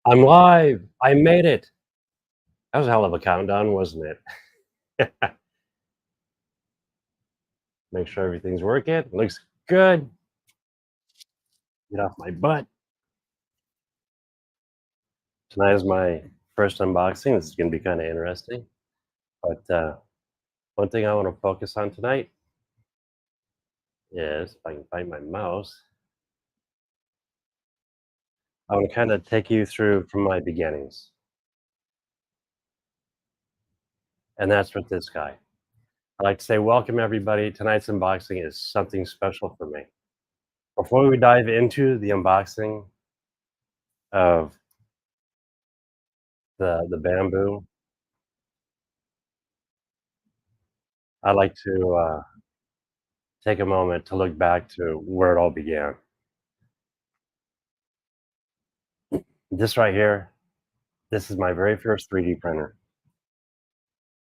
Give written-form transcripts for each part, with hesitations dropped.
I'm live. I made it. That was a hell of a countdown, wasn't it? Make sure everything's working. Looks good. Get off my butt. Tonight is my first unboxing. This is going to be kind of interesting. But one thing I want to focus on tonight is, if I can find my mouse, I want to kind of take you through from my beginnings. And that's with this guy. I'd like to say welcome, everybody. Tonight's unboxing is something special for me. Before we dive into the unboxing of the Bambu, I'd like to take a moment to look back to where it all began. This right here, this is my very first 3D printer.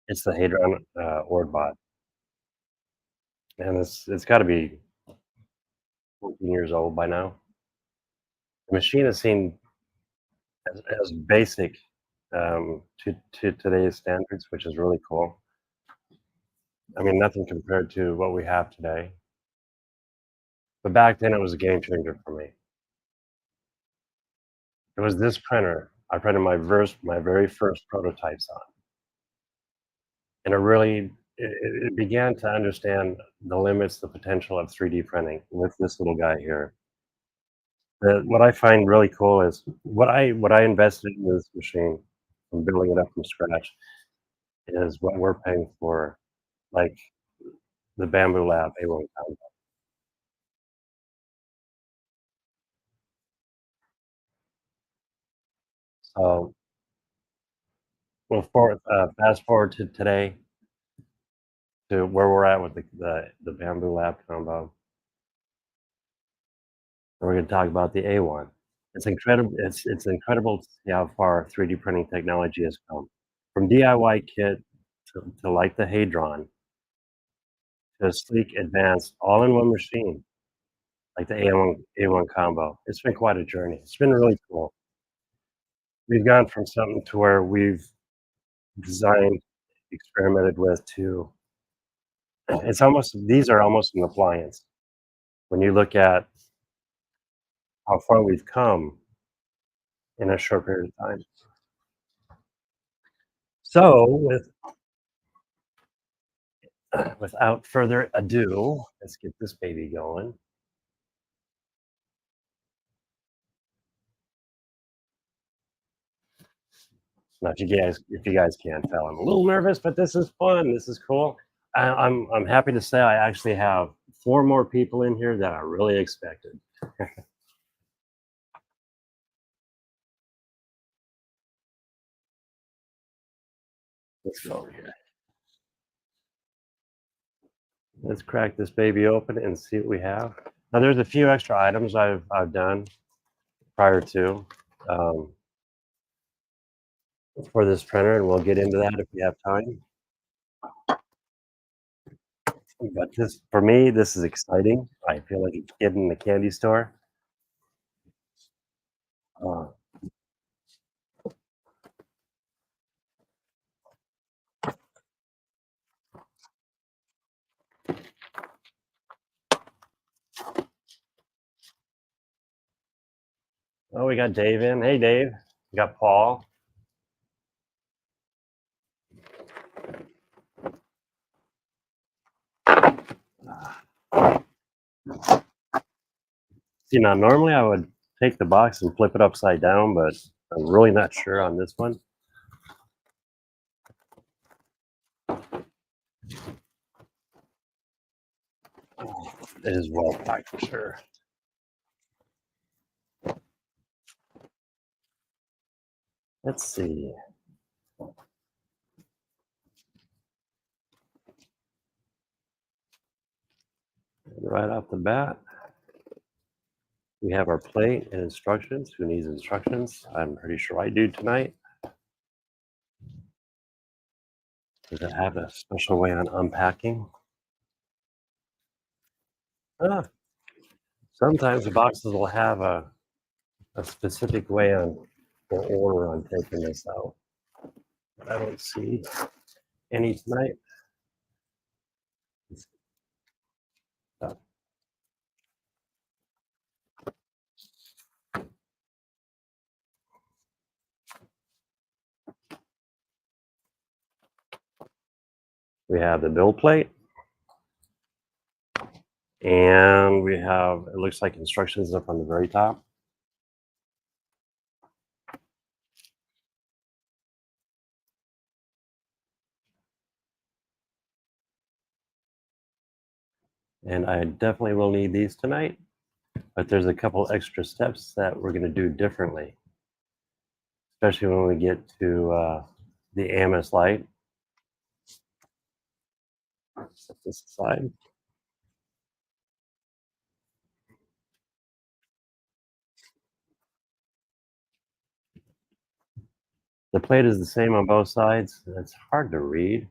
It's the Hadron Ordbot, and it's got to be 14 years old by now. The machine is seen as basic to today's standards, which is really cool. I mean, nothing compared to what we have today. But back then, it was a game changer for me. It was this printer I printed my very first prototypes on. And it began to understand the limits, the potential of 3D printing with this little guy here. What I find really cool is what I invested in this machine from building it up from scratch is what we're paying for, like the Bambu Lab A1 Combo. So fast forward to today, to where we're at with the Bambu Lab combo. We're going to talk about the A1. It's incredible. It's incredible to see how far 3D printing technology has come, from DIY kit to like the Hadron, to a sleek, advanced, all-in-one machine like the A1 Combo. It's been quite a journey. It's been really cool. We've gone from something to where we've designed, experimented with, to these are almost an appliance when you look at how far we've come in a short period of time. So without further ado, let's get this baby going. Now, if you guys can't tell, I'm a little nervous, but this is fun. This is cool. I'm happy to say I actually have 4 more people in here that I really expected. Let's go over here. Let's crack this baby open and see what we have. Now, there's a few extra items I've done prior to for this printer, and we'll get into that if we have time. But for me, this is exciting. I feel like a kid in the candy store. Uh, oh, we got Dave in. Hey, Dave. We got Paul. See, now normally I would take the box and flip it upside down, but I'm really not sure on this one. It is well packed for sure. Let's see. Right off the bat, we have our plate and instructions. Who needs instructions? I'm pretty sure I do tonight. Does it have a special way on unpacking? Sometimes the boxes will have a specific way on or order on taking this out, but I don't see any tonight. Uh, We have the bill plate, and we have, it looks like instructions up on the very top. And I definitely will need these tonight, but there's a couple extra steps that we're going to do differently, especially when we get to the AMS light. Set this aside. The plate is the same on both sides. It's hard to read.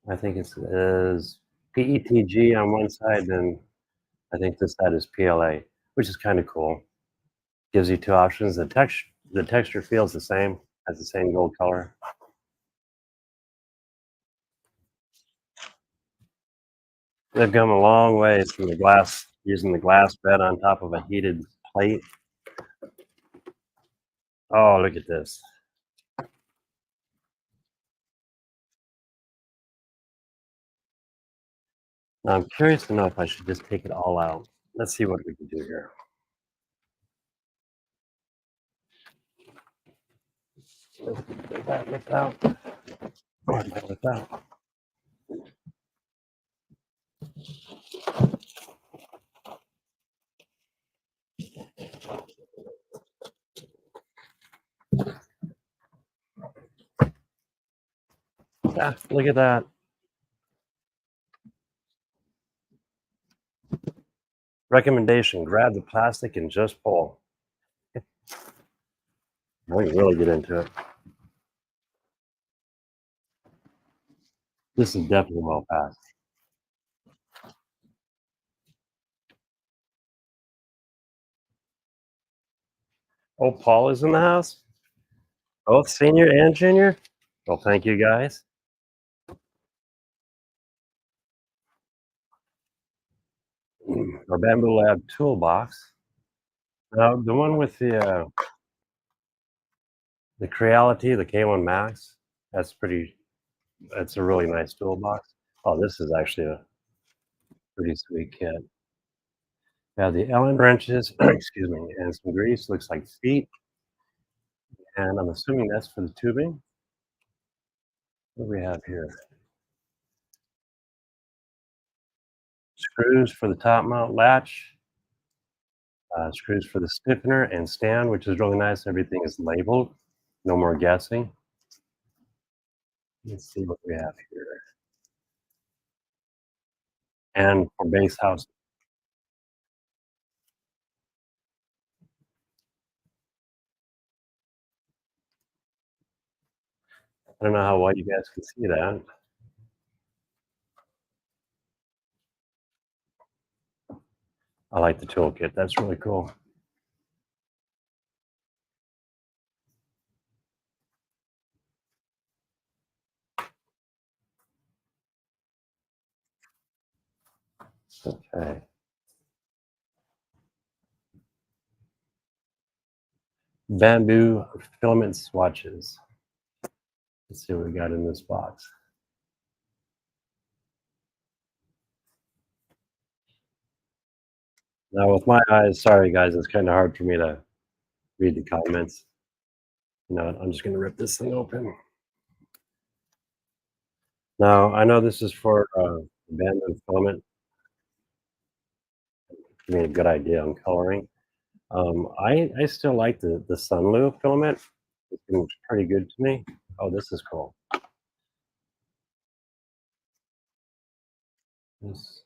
I think it is PETG on one side, and I think this side is PLA, which is kind of cool. Gives you two options. The texture feels the same, has the same gold color. They've come a long way from the glass, using the glass bed on top of a heated plate. Oh, look at this. Now I'm curious to know if I should just take it all out. Let's see what we can do here. Get that lift out. Or it might lift out. Ah, look at that. Recommendation, grab the plastic and just pull. We can really get into it. This is definitely well passed. Oh, Paul is in the house? Both senior and junior? Well, thank you guys. Our Bambu Lab toolbox. Now, the one with the Creality, the K1 Max, that's a really nice toolbox. Oh, this is actually a pretty sweet kit. Yeah, the Allen wrenches, excuse me, and some grease, looks like feet, and I'm assuming that's for the tubing. What do we have here? Screws for the top mount latch, screws for the stiffener and stand, which is really nice. Everything is labeled. No more guessing. Let's see what we have here. And for base house, I don't know how well you guys can see that. I like the toolkit. That's really cool. Okay. Bamboo filament swatches. Let's see what we got in this box. Now, with my eyes, sorry guys, it's kind of hard for me to read the comments. You know, I'm just going to rip this thing open. Now, I know this is for bamboo filament. Give me a good idea on coloring. I still like the Sunlu filament. It seems pretty good to me. Oh, this is cool. This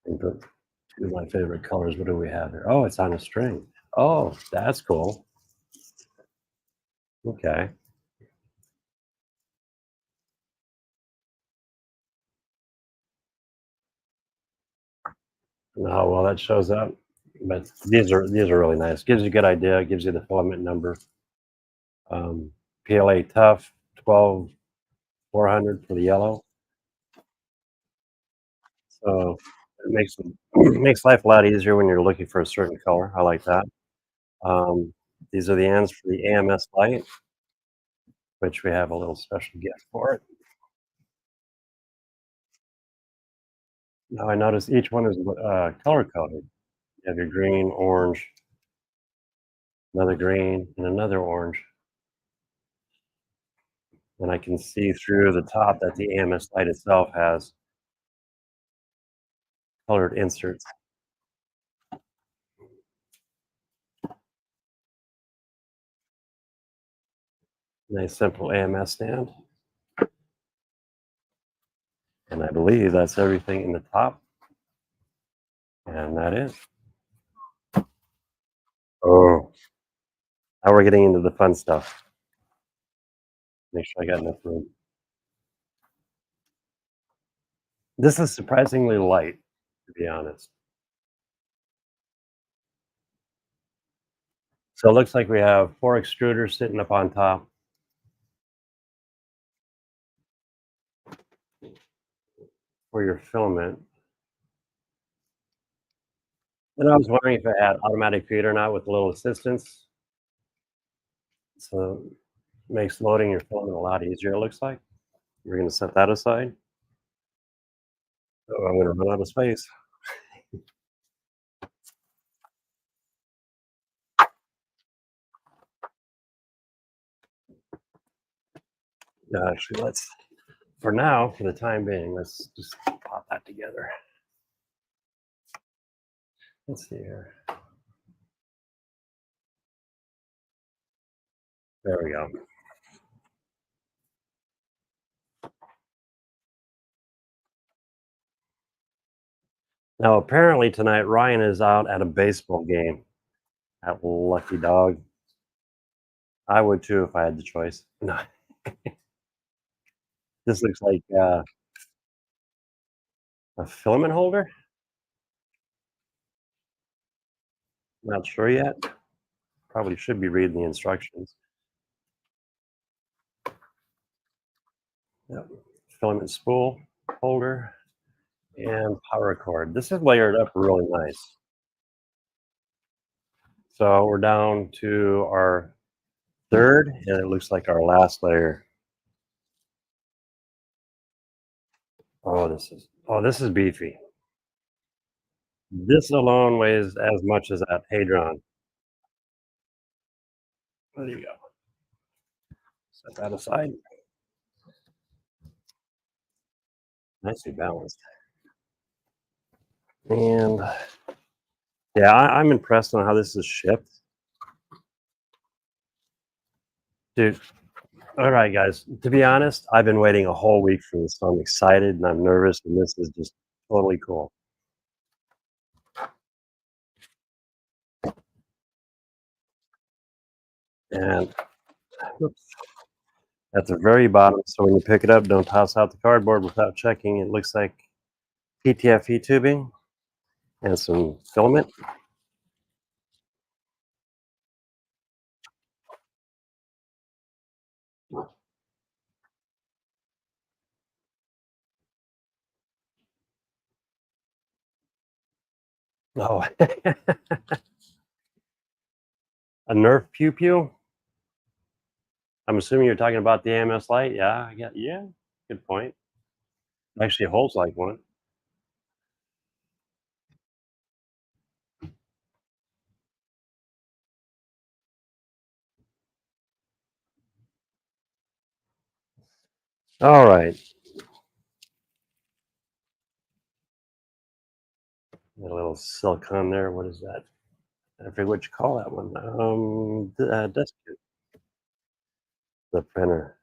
two of my favorite colors. What do we have here? Oh, it's on a string. Oh, that's cool. Okay. No, well, that shows up, but these are really nice. Gives you a good idea. Gives you the filament number. PLA tough 12 400 for the yellow. So it makes makes life a lot easier when you're looking for a certain color. I like that. Um, these are the ends for the AMS light, which we have a little special gift for it. Now I notice each one is color coded. You have your green, orange, another green, and another orange. And I can see through the top that the AMS light itself has colored inserts. Nice simple AMS stand. And I believe that's everything in the top. And that is. Oh, now we're getting into the fun stuff. Make sure I got enough room. This is surprisingly light, to be honest. So it looks like we have 4 extruders sitting up on top for your filament. And I was wondering if it had automatic feed or not with a little assistance. So it makes loading your filament a lot easier, it looks like. We're gonna set that aside. Oh, I'm gonna run out of space. Actually, let's for now, for the time being, let's just pop that together. Let's see here. There we go. Now, apparently tonight, Ryan is out at a baseball game. That lucky dog. I would too if I had the choice. No, this looks like a filament holder. Not sure yet. Probably should be reading the instructions. Yep. Filament spool holder and power cord. This is layered up really nice. So we're down to our third, and it looks like our last layer. Oh, this is beefy. This alone weighs as much as that Hadron. There you go. Set that aside. Nicely balanced. And yeah, I'm impressed on how this is shipped. Dude, all right, guys. To be honest, I've been waiting a whole week for this, so I'm excited and I'm nervous, and this is just totally cool. And whoops, at the very bottom, so when you pick it up, don't toss out the cardboard without checking. It looks like PTFE tubing and some filament. Oh, a Nerf pew pew. I'm assuming you're talking about the AMS light. Yeah, yeah. Good point. Actually, holds like one. All right. Got a little silicone there. What is that? I forget what you call that one. Desk kit, the printer.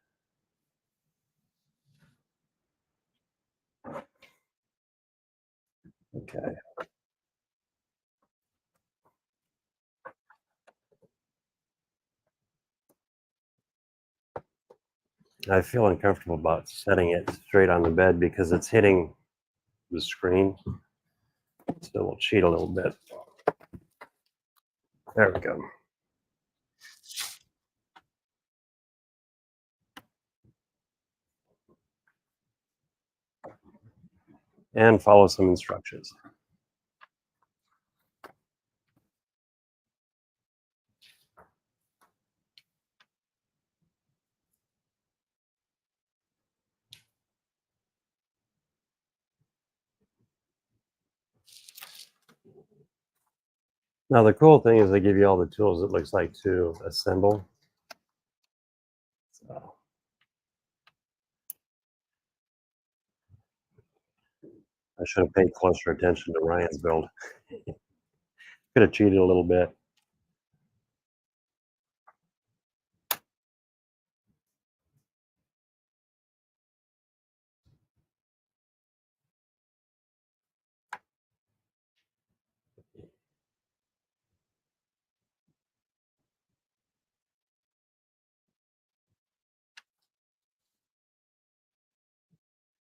Okay. I feel uncomfortable about setting it straight on the bed because it's hitting the screen. Still will cheat a little bit. There we go. And follow some instructions. Now the cool thing is they give you all the tools, it looks like, to assemble. So I should have paid closer attention to Ryan's build. Could have cheated a little bit.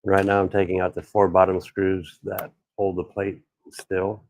Right now I'm taking out the 4 bottom screws that hold the plate still.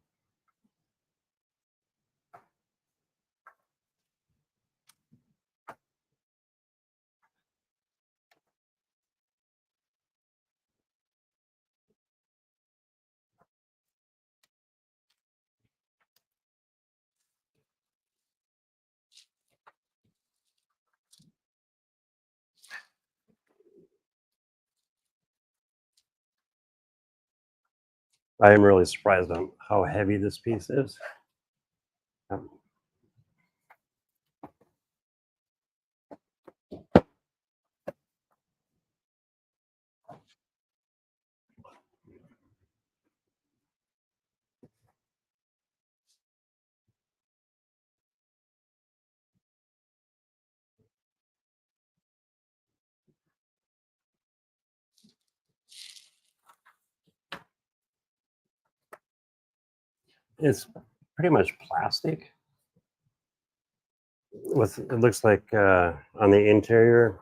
I am really surprised on how heavy this piece is. Um, It's pretty much plastic with, it looks like, on the interior,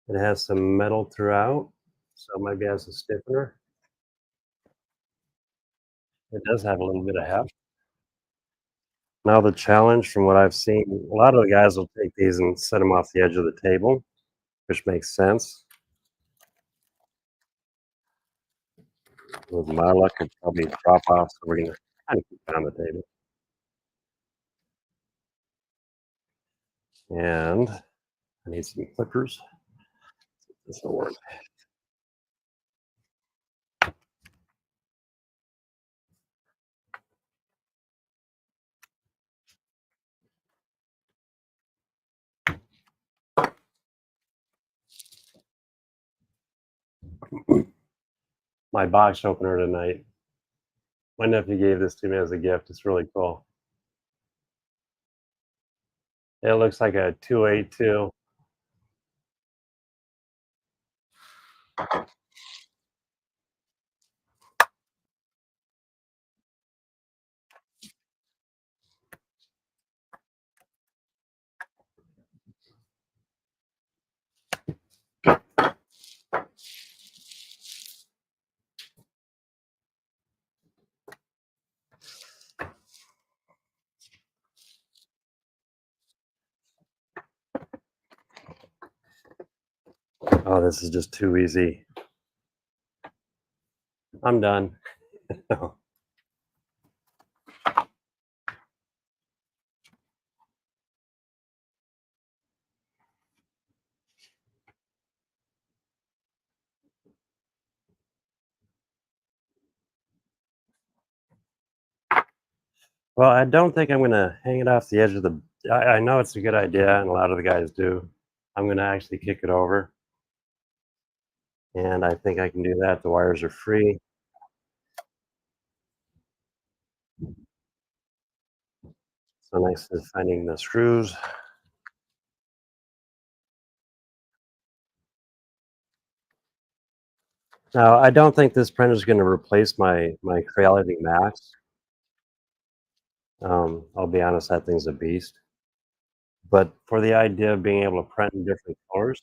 it has some metal throughout, so maybe has a stiffener. It does have a little bit of heft. Now the challenge from what I've seen, a lot of the guys will take these and set them off the edge of the table, which makes sense. With my luck, it'd probably drop off, so we're gonna kinda keep it on the table. And I need some clippers. This'll work. My box opener tonight. My nephew gave this to me as a gift. It's really cool. It looks like a 282. Oh, this is just too easy. I'm done. Well, I don't think I'm gonna hang it off the edge of the, I know it's a good idea, and a lot of the guys do. I'm gonna actually kick it over, and I think I can do that. The wires are free. So next is finding the screws. Now, I don't think this printer is gonna replace my Creality Max. I'll be honest, that thing's a beast. But for the idea of being able to print in different colors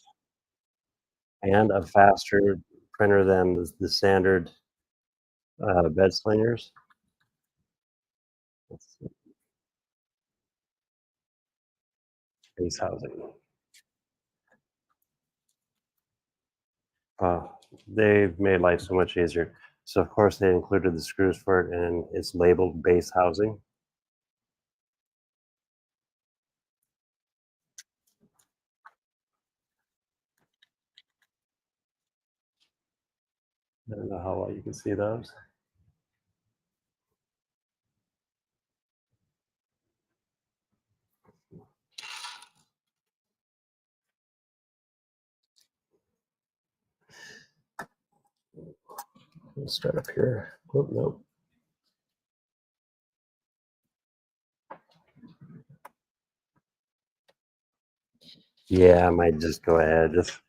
and a faster printer than the standard bed slingers. Let's see, base housing. Uh, they've made life so much easier. So of course they included the screws for it, and it's labeled base housing. I don't know how well you can see those. Let's start up here. Oh, nope. Yeah, I might just go ahead. Just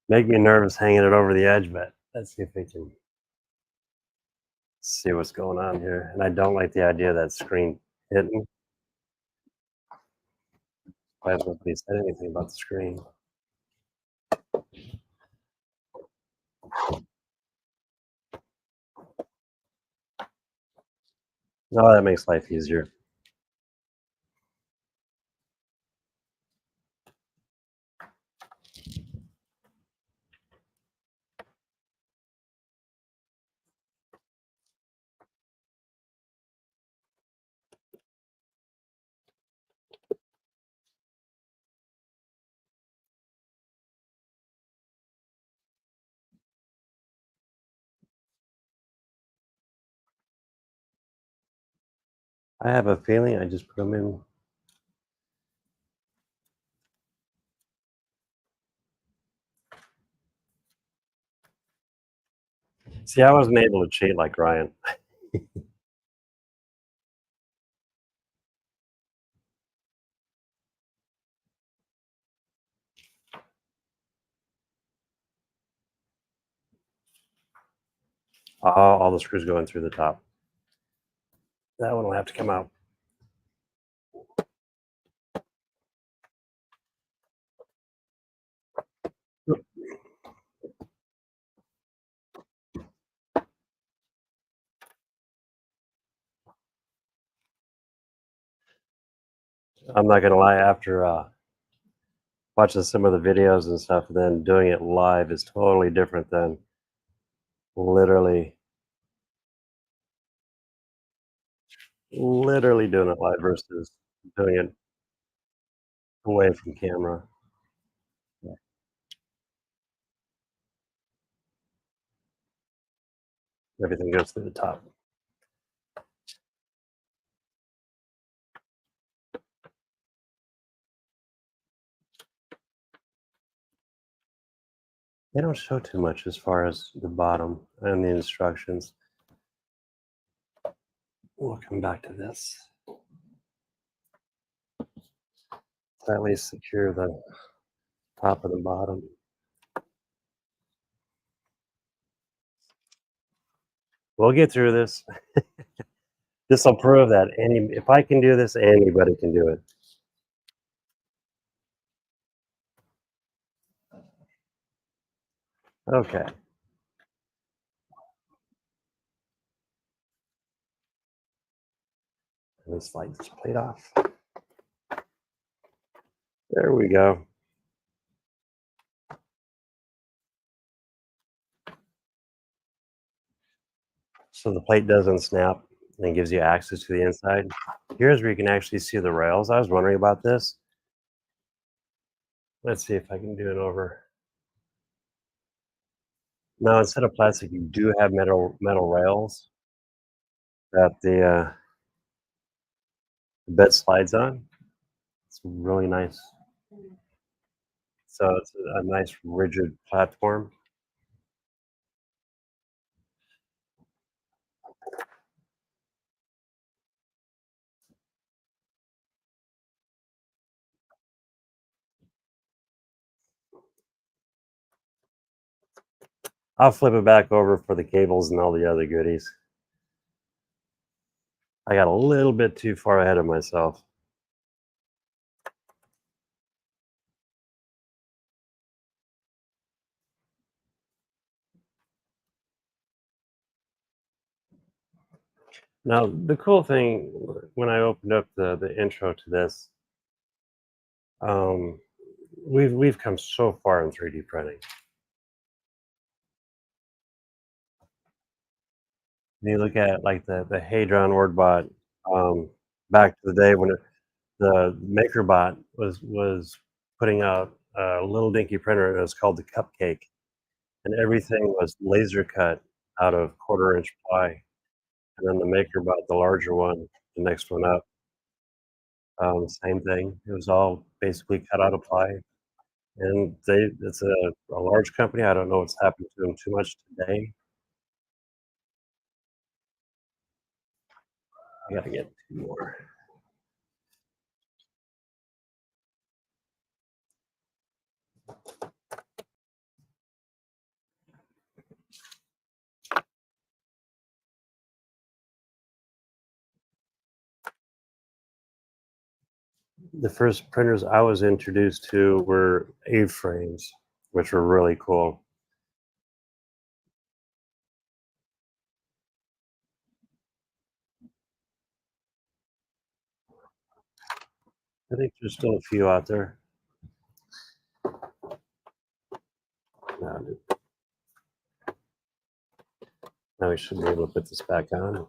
make me nervous hanging it over the edge, but let's see if we can see what's going on here. And I don't like the idea of that screen hitting. I haven't really said anything about the screen. Oh, that makes life easier. I have a feeling I just put them in. See, I wasn't able to cheat like Ryan. All the screws going through the top. That one will have to come out. I'm not gonna lie, after watching some of the videos and stuff, then doing it live is totally different than literally literally doing it live versus doing it away from camera. Yeah, everything goes through the top. They don't show too much as far as the bottom and the instructions. We'll come back to this. Tightly secure the top and the bottom. We'll get through this. This will prove that if I can do this, anybody can do it. Okay. Let's slide this plate off. There we go. So the plate doesn't snap and gives you access to the inside. Here's where you can actually see the rails. I was wondering about this. Let's see if I can do it over. Now, instead of plastic, you do have metal rails that the bed slides on. It's really nice. So it's a nice rigid platform. I'll flip it back over for the cables and all the other goodies. I got a little bit too far ahead of myself. Now, the cool thing when I opened up the intro to this, um, we've come so far in 3D printing. When you look at like the Hadron Ordbot, um, back to the day when the MakerBot was putting out a little dinky printer. And it was called the Cupcake, and everything was laser cut out of quarter-inch ply. And then the MakerBot, the larger one, the next one up, same thing. It was all basically cut out of ply. And it's a large company. I don't know what's happened to them too much today. I gotta get 2 more. The first printers I was introduced to were A-frames, which were really cool. I think there's still a few out there. Now now we should be able to put this back on.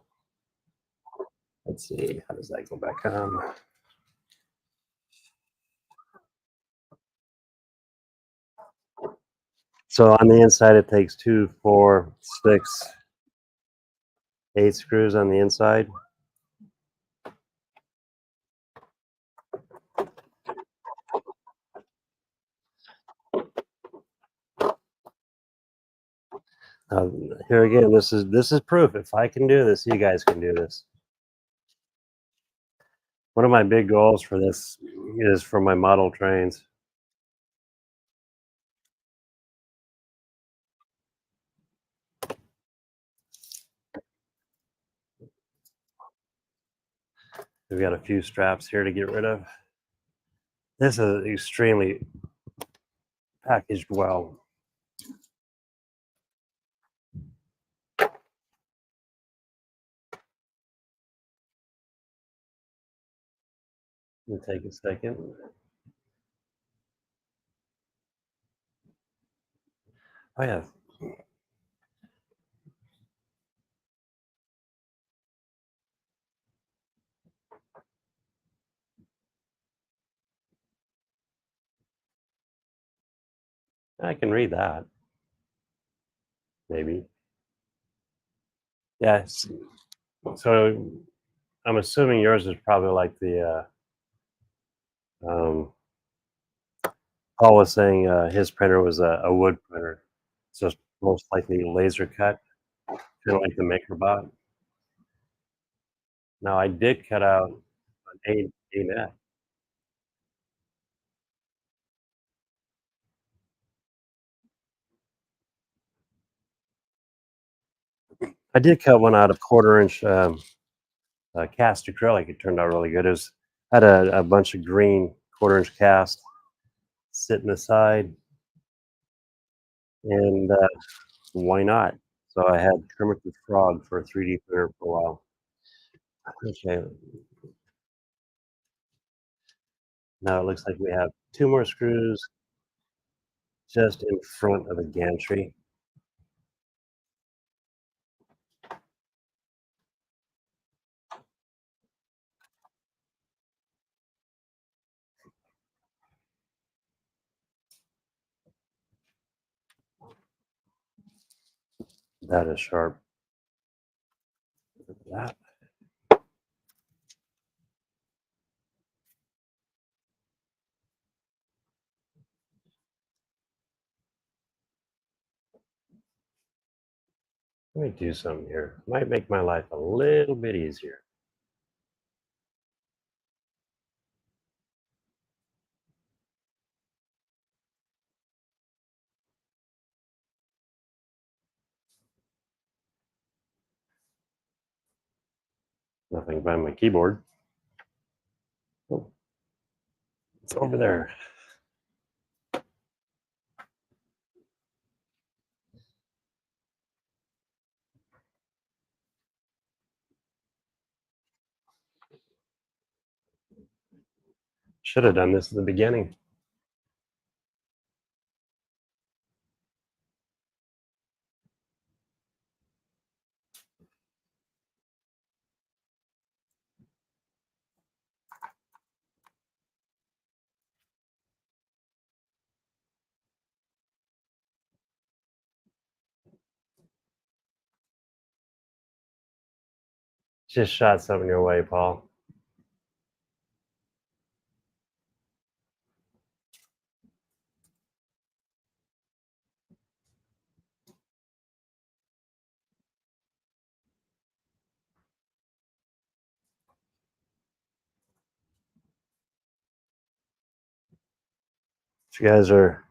Let's see, how does that go back on? So on the inside, it takes 2, 4, 6, 8 screws on the inside. Here again, this is proof. If I can do this, you guys can do this. One of my big goals for this is for my model trains. We've got a few straps here to get rid of. This is extremely packaged well. It'll take a second. Oh yeah. I can read that. Maybe. Yes. So I'm assuming yours is probably like the Paul was saying his printer was a wood printer. So it's most likely laser cut, kind of like the MakerBot. Now I did cut out an A net. I did cut one out of quarter-inch cast acrylic. It turned out really good. It was had a bunch of green quarter-inch cast sitting aside, and why not? So I had Kermit the Frog for a 3D printer for a while. Okay, now it looks like we have 2 more screws just in front of the gantry. That is sharp. Look at that. Let me do something here. Might make my life a little bit easier. Nothing by my keyboard. Oh, it's over there. Should have done this in the beginning. Just shot something your way, Paul. You guys are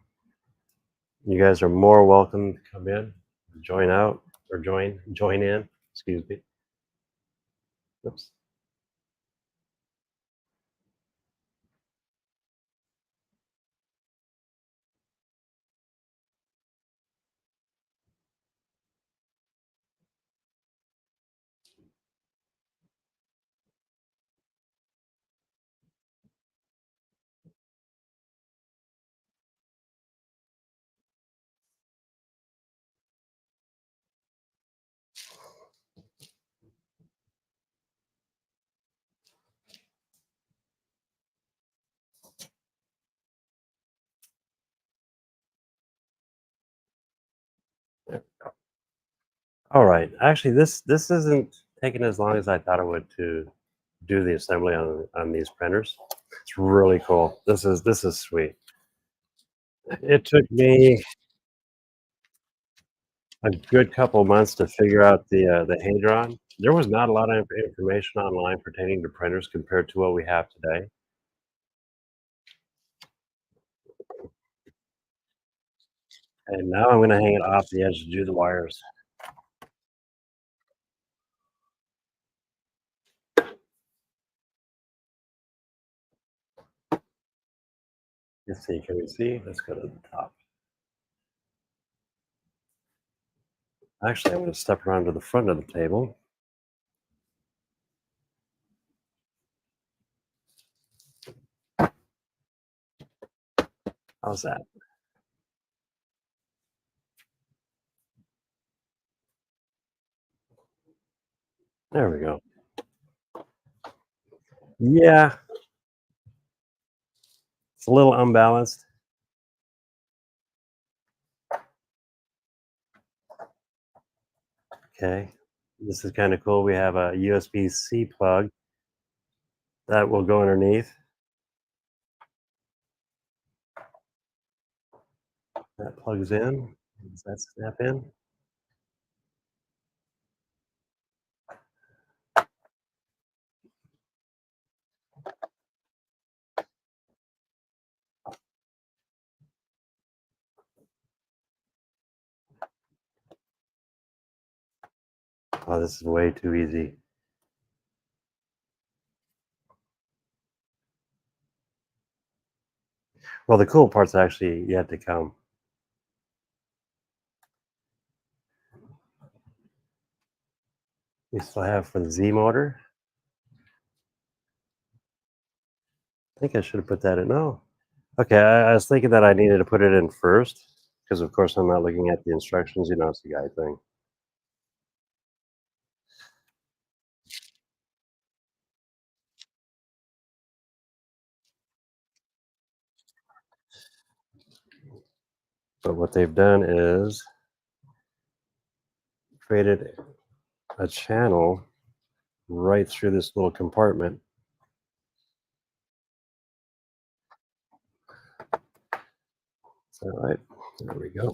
you guys are more welcome to come in, join out, or join in. Excuse me. Oops. All right. Actually, this isn't taking as long as I thought it would to do the assembly on these printers. It's really cool. This is sweet. It took me a good couple months to figure out the Hadron. There was not a lot of information online pertaining to printers compared to what we have today. And now I'm going to hang it off the edge to do the wires. Let's see. Can we see? Let's go to the top. Actually, I'm going to step around to the front of the table. How's that? There we go. Yeah, it's a little unbalanced. Okay. This is kind of cool. We have a USB-C plug that will go underneath. That plugs in. Does that snap in? Oh, this is way too easy. Well, the cool part's actually yet to come. We still have for the Z motor. I think I should have put that in. No. Okay, I was thinking that I needed to put it in first because, of course, I'm not looking at the instructions. You know, it's the guy thing. But what they've done is created a channel right through this little compartment. All right, there we go.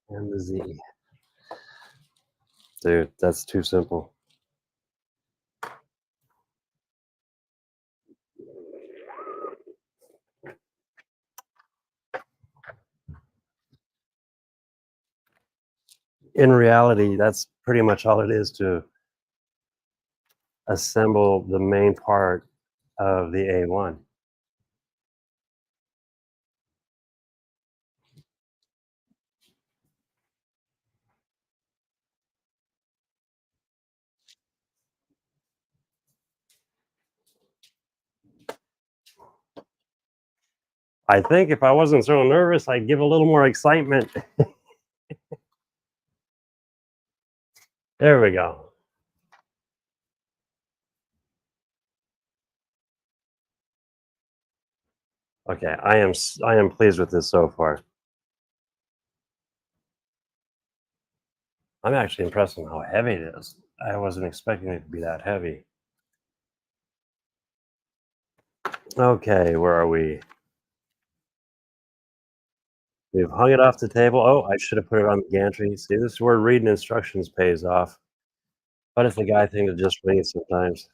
And the Z. Dude, that's too simple. In reality, that's pretty much all it is to assemble the main part of the A1. I think if I wasn't so nervous, I'd give a little more excitement. There we go. Okay, I am pleased with this so far. I'm actually impressed with how heavy it is. I wasn't expecting it to be that heavy. Okay, where are we? We've hung it off the table. Oh, I should have put it on the gantry. See, this is where reading instructions pays off. But it's a guy thing to just wing it sometimes.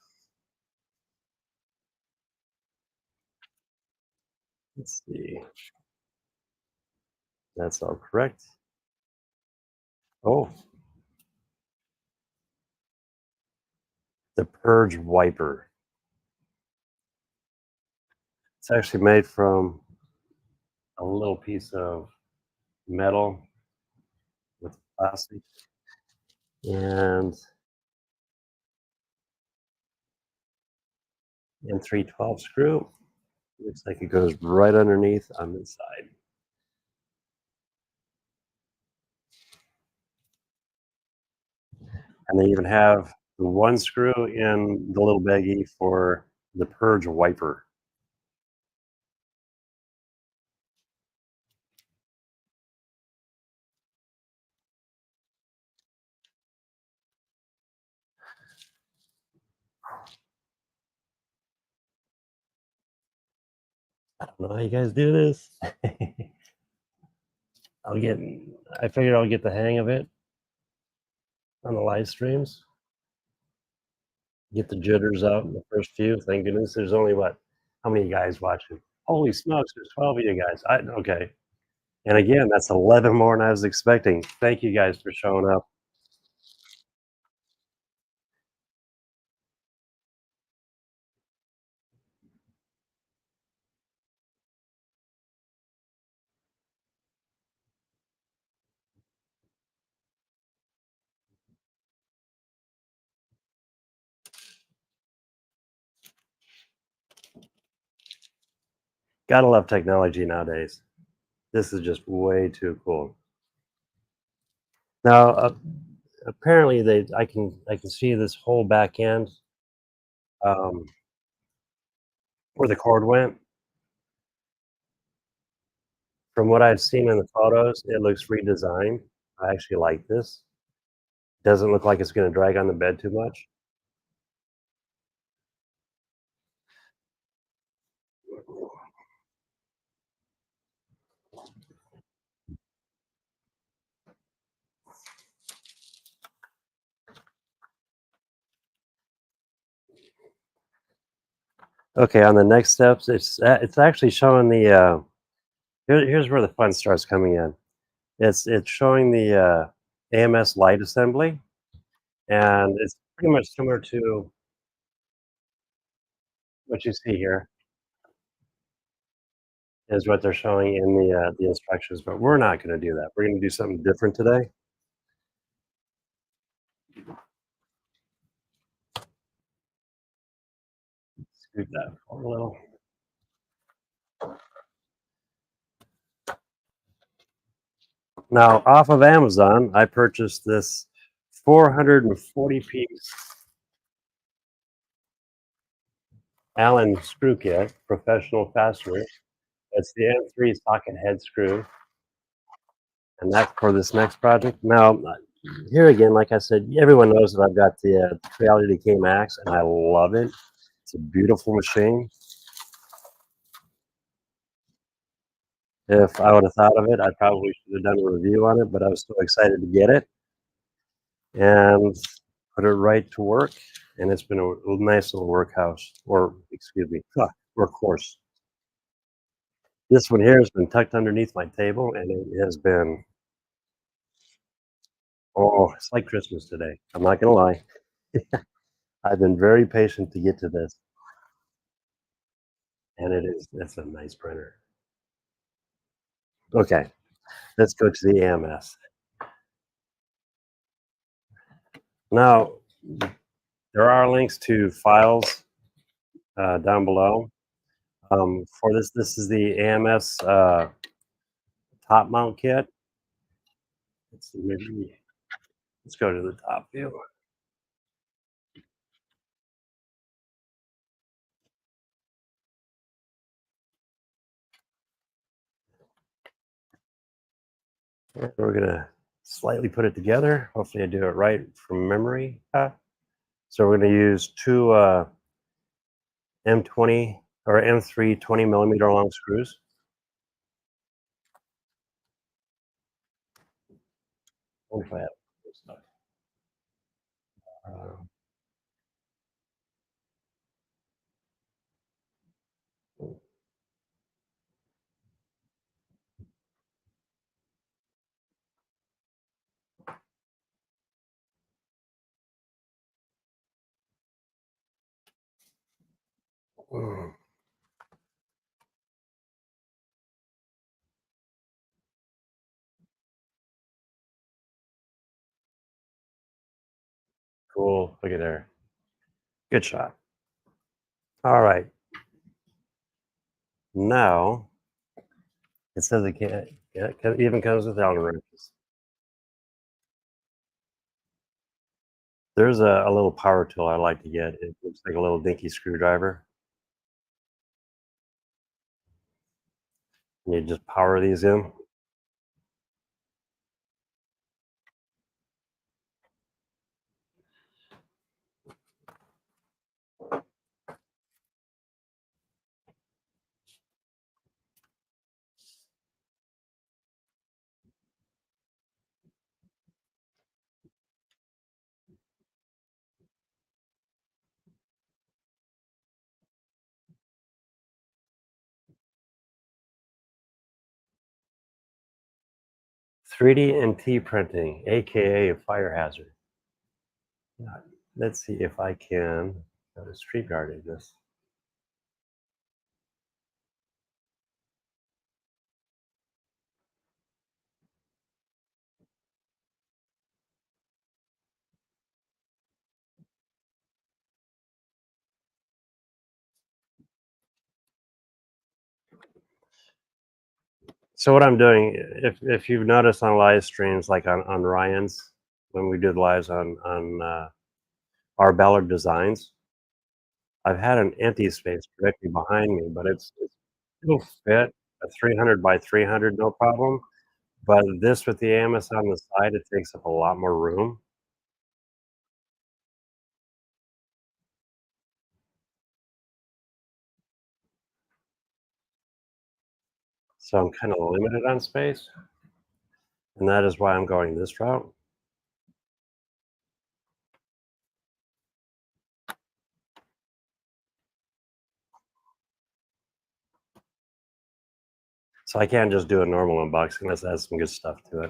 Let's see. That's all correct. Oh, the purge wiper. It's actually made from a little piece of metal with plastic and in 312 screw. Looks like it goes right underneath on this side. And they even have the one screw in the little baggie for the purge wiper. I don't know how you guys do this. I'll get I figured I'll get the hang of it on the live streams. Get the jitters out in the first few. Thank goodness there's only what? How many guys watching? Holy smokes, there's 12 of you guys. Okay. And again, that's 11 more than I was expecting. Thank you guys for showing up. Gotta love technology nowadays. This is just way too cool. Now, apparently, I can see this whole back end um, where the cord went. From what I've seen in the photos, it looks redesigned. I actually like this. Doesn't look like it's going to drag on the bed too much. Okay, on the next steps, it's actually showing the here's where the fun starts coming in. It's showing the AMS light assembly, and it's pretty much similar to what you see here is what they're showing in the instructions. But we're not going to do that. We're going to do something different today. Scoot that forward a little. Now, off of Amazon, I purchased this 440 piece Allen screw kit, professional fastener. It's the M3 socket head screw, and that's for this next project. Now, here again, like I said, everyone knows that I've got the Reality Decay Max, and I love it. It's a beautiful machine. If I would have thought of it, I probably should have done a review on it, but I was so excited to get it and put it right to work. And it's been a nice little workhouse, or excuse me, workhorse. This one here has been tucked underneath my table, and it has been, oh, it's like Christmas today. I'm not gonna lie. I've been very patient to get to this, and it's a nice printer. Okay, let's go to the AMS. Now, there are links to files down below. For this is the AMS top mount kit. Let's see, maybe let's go to the top view. We're gonna slightly put it together. Hopefully, I do it right from memory. So we're gonna use two M20 or M3 20 millimeter long screws. What if I have this stuff? Uh, mm, cool. Look at there. Good shot. All right. Now it says it can't. Yeah, it even comes with Allen wrenches. There's a little power tool I like to get. It looks like a little dinky screwdriver. And you just power these in. "3D and T printing, aka a fire hazard." Yeah, let's see if I can street guarding this. So what I'm doing, if you've noticed on live streams, like on Ryan's, when we did lives on our Ballard Designs, I've had an empty space directly behind me, but it'll fit a 300 by 300 no problem. But this with the AMS on the side, it takes up a lot more room. So I'm kind of limited on space, and that is why I'm going this route. So I can't just do a normal unboxing. Let's add some good stuff to it.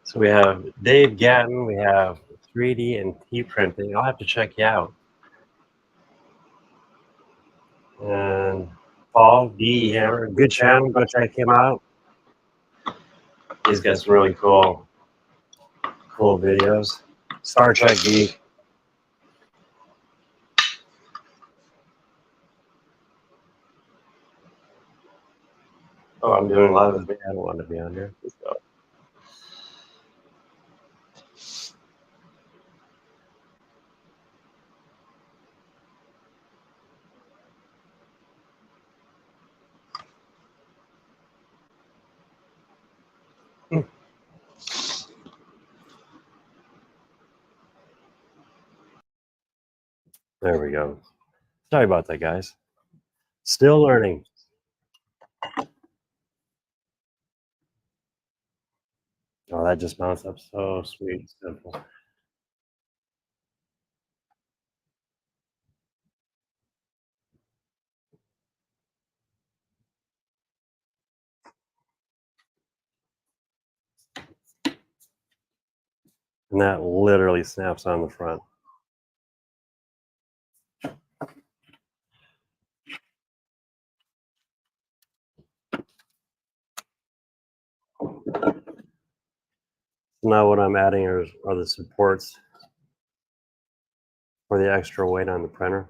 So we have Dave Gatton, we have 3D and T printing. I'll have to check you out. And Paul D Hammer, good channel. Go check him out. He's got some really cool videos. Star Trek geek. Oh, I'm doing live with me. I don't want to be on here. Let's go. There we go. Sorry about that, guys. Still learning. Oh, that just mounts up so sweet, simple. And that literally snaps on the front. Now what I'm adding are the supports for the extra weight on the printer.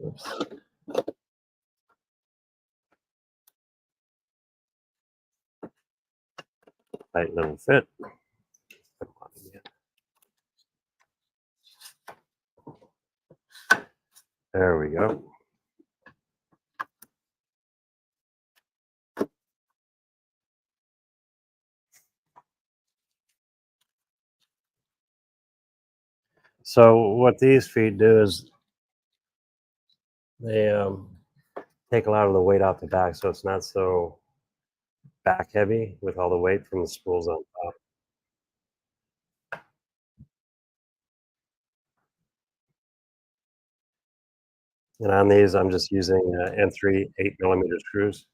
Oops. Tight little fit. There we go. So what these feet do is they take a lot of the weight off the back, so it's not so back heavy with all the weight from the spools on top. And on these, I'm just using N3 8mm screws.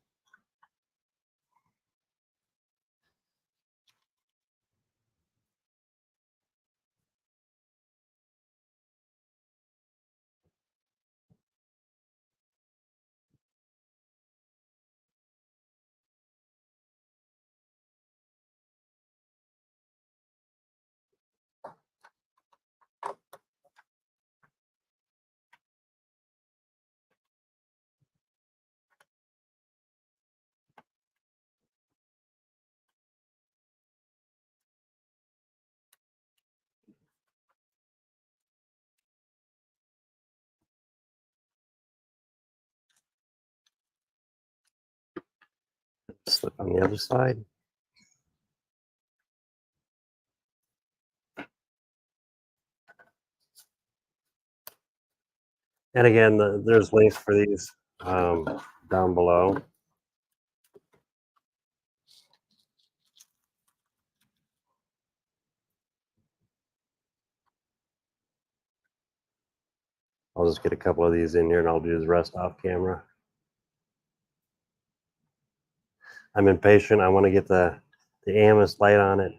Slip on the other side. And again, there's links for these down below. I'll just get a couple of these in here and I'll do the rest off camera. I'm impatient. I want to get the Amethyst light on it.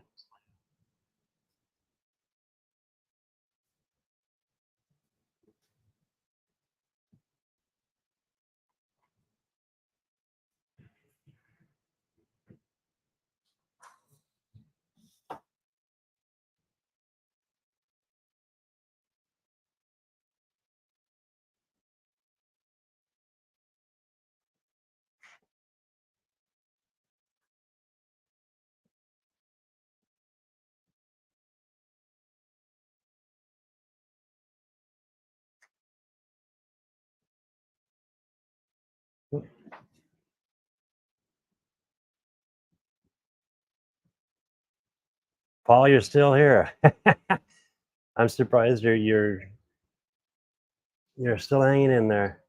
Paul, you're still here. I'm surprised you're still hanging in there.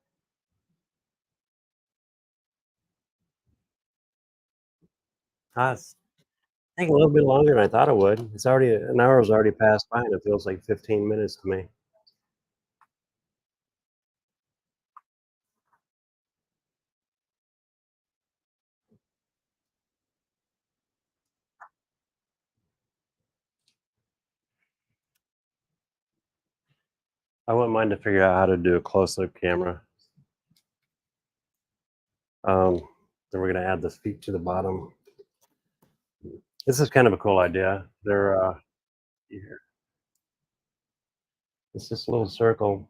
It's taking a little bit longer than I thought it would. It's already an hour's already passed by, and it feels like 15 minutes to me. I wouldn't mind to figure out how to do a close-up camera. Then we're gonna add the feet to the bottom. This is kind of a cool idea. They're here. It's just a little circle,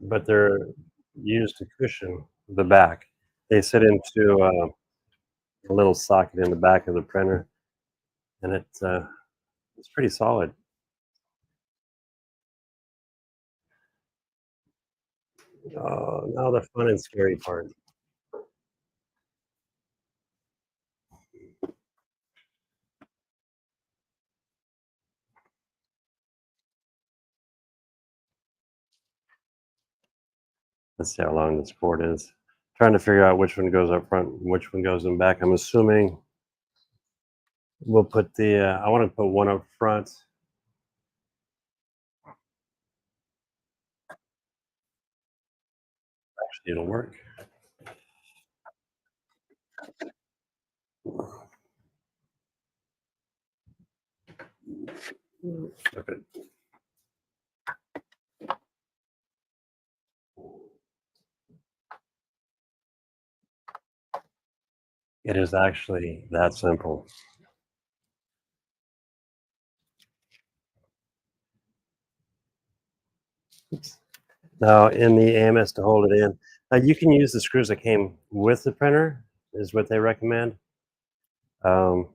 but they're used to cushion the back. They sit into a little socket in the back of the printer, and it's pretty solid. Now the fun and scary part. Let's see how long this cord is. Trying to figure out which one goes up front, and which one goes in back. I'm assuming we'll put the. I want to put one up front. Actually, it'll work. Flip it. It is actually that simple. Now, in the AMS to hold it in, you can use the screws that came with the printer, is what they recommend. Um,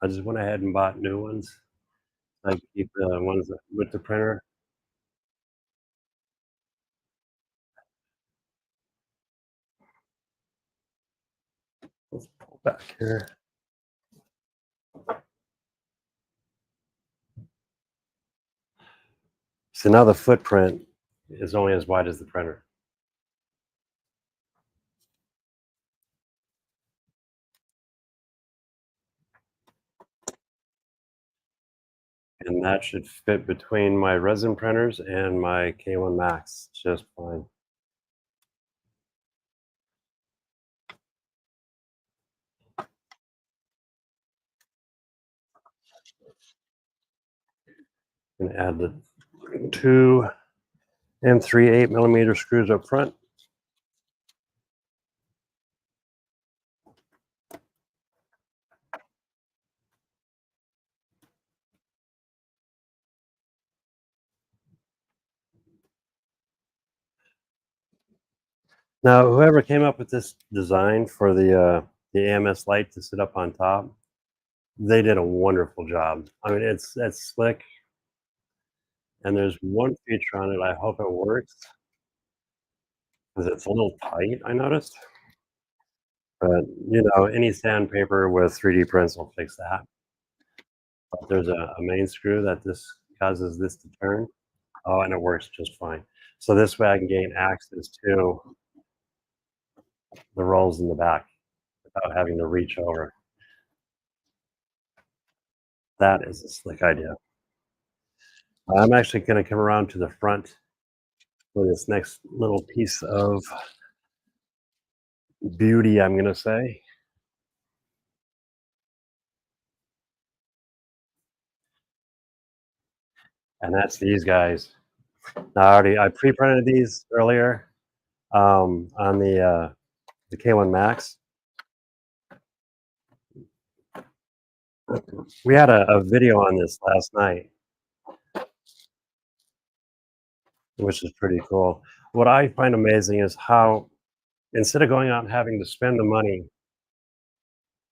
I just went ahead and bought new ones. I keep the ones with the printer. Let's pull back here. So now the footprint is only as wide as the printer. And that should fit between my resin printers and my K1 Max just fine. And add the two and three 8mm screws up front. Now, whoever came up with this design for the AMS Lite to sit up on top, they did a wonderful job. I mean, it's slick, and there's one feature on it. I hope it works because it's a little tight. I noticed, but any sandpaper with 3D prints will fix that. But there's a main screw that this causes this to turn. Oh, and it works just fine. So this way I can gain access to the rolls in the back without having to reach over. That is a slick idea. I'm actually going to come around to the front for this next little piece of beauty, I'm going to say. And that's these guys. Now, I pre-printed these earlier on the K1 Max. We had a video on this last night, which is pretty cool. What I find amazing is how instead of going out and having to spend the money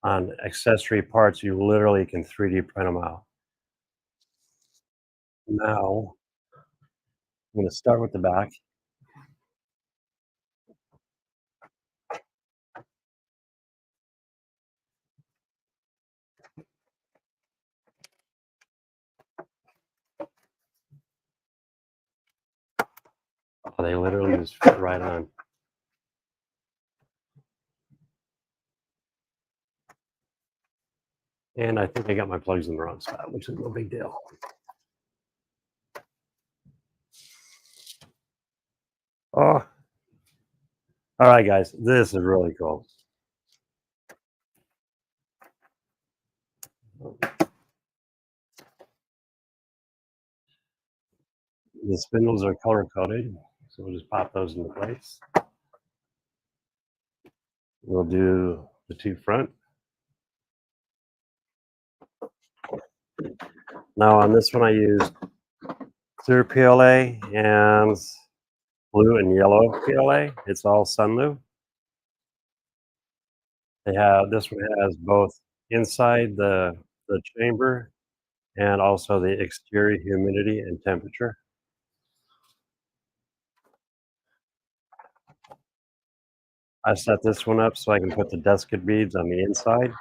on accessory parts, you literally can 3D print them out. Now, I'm going to start with the back. Oh, they literally just fit right on. And I think I got my plugs in the wrong spot, which is no big deal. Oh, all right, guys, this is really cool. The spindles are color coded, so we'll just pop those into place. We'll do the two front. Now on this one I used clear PLA and blue and yellow PLA. It's all Sunlu. This one has both inside the chamber and also the exterior humidity and temperature. I set this one up so I can put the desiccant beads on the inside.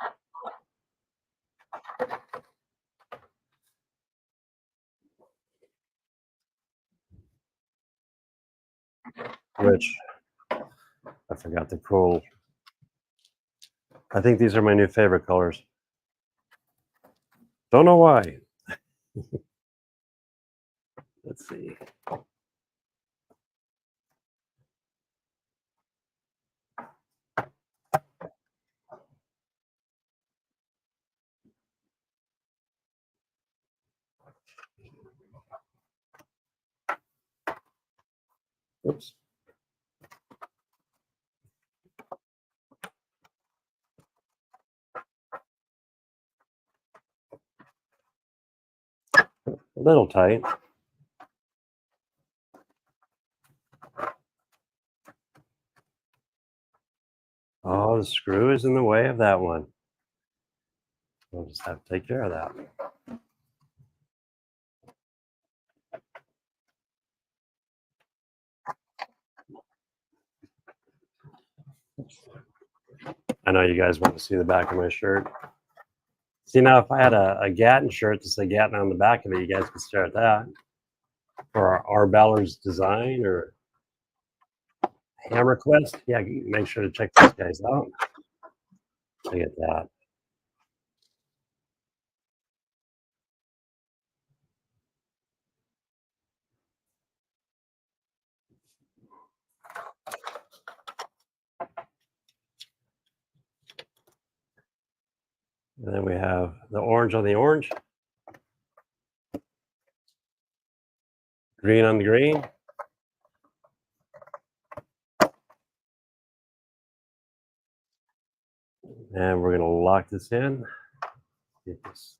Which I forgot the cool. I think these are my new favorite colors. Don't know why. Let's see. Oops. A little tight. Oh, the screw is in the way of that one. We'll just have to take care of that. I know you guys want to see the back of my shirt. See, now if I had a Gatton shirt to say Gatton on the back of it, you guys could stare at that. For our Ballard's design or Hammer Quest, yeah, make sure to check these guys out. Look at that. And then we have the orange on the orange, green on the green. And we're gonna lock this in. Get this.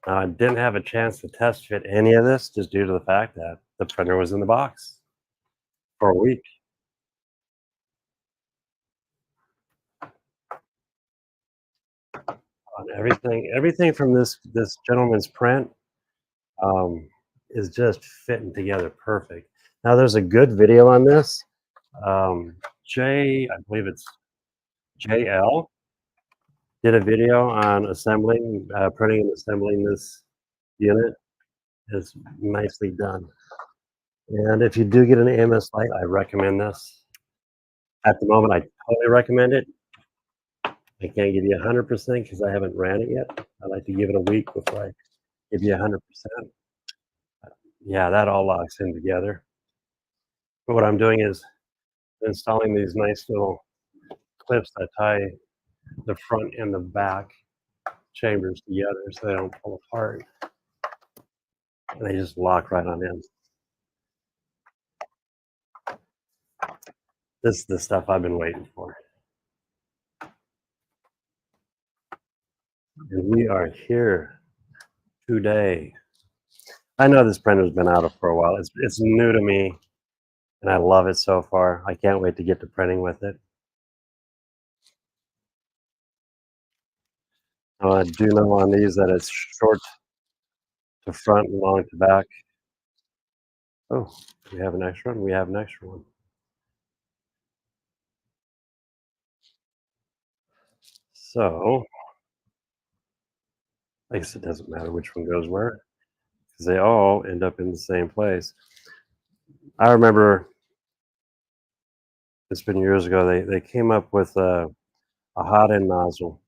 Now, I didn't have a chance to test fit any of this just due to the fact that the printer was in the box for a week. On everything from this gentleman's print um, is just fitting together perfect. Now, there's a good video on this. I believe it's JL, did a video on assembling, printing and assembling this unit. It's nicely done. And if you do get an AMS light, I recommend this. At the moment, I totally recommend it. I can't give you 100% because I haven't ran it yet. I like to give it a week before I give you 100%. Yeah, that all locks in together. But what I'm doing is installing these nice little clips that tie the front and the back chambers together so they don't pull apart. And they just lock right on in. This is the stuff I've been waiting for. And we are here today. I know this printer's been out for a while. It's new to me, and I love it so far. I can't wait to get to printing with it. I do know on these that it's short to front and long to back. Oh, we have an extra one. We have an extra one. So, I guess it doesn't matter which one goes where because they all end up in the same place. I remember it's been years ago. They came up with a hot end nozzle,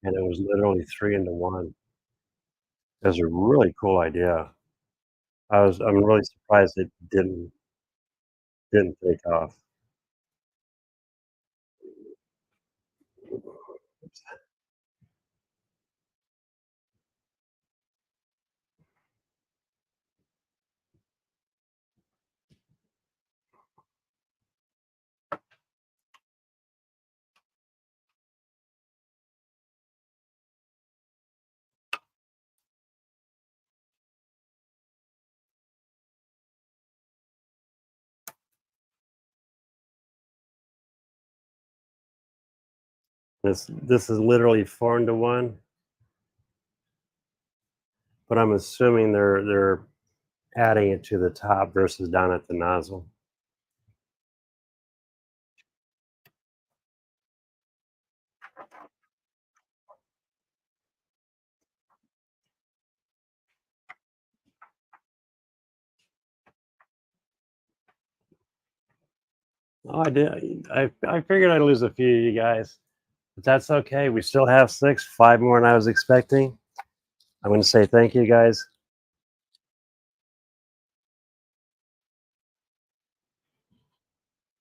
and it was literally 3 into 1. It was a really cool idea. I'm really surprised it didn't take off. This is literally 4-to-1, but I'm assuming they're adding it to the top versus down at the nozzle. Oh, I did. I figured I'd lose a few of you guys, but that's okay. We still have 6, 5 more than I was expecting. I'm going to say thank you guys.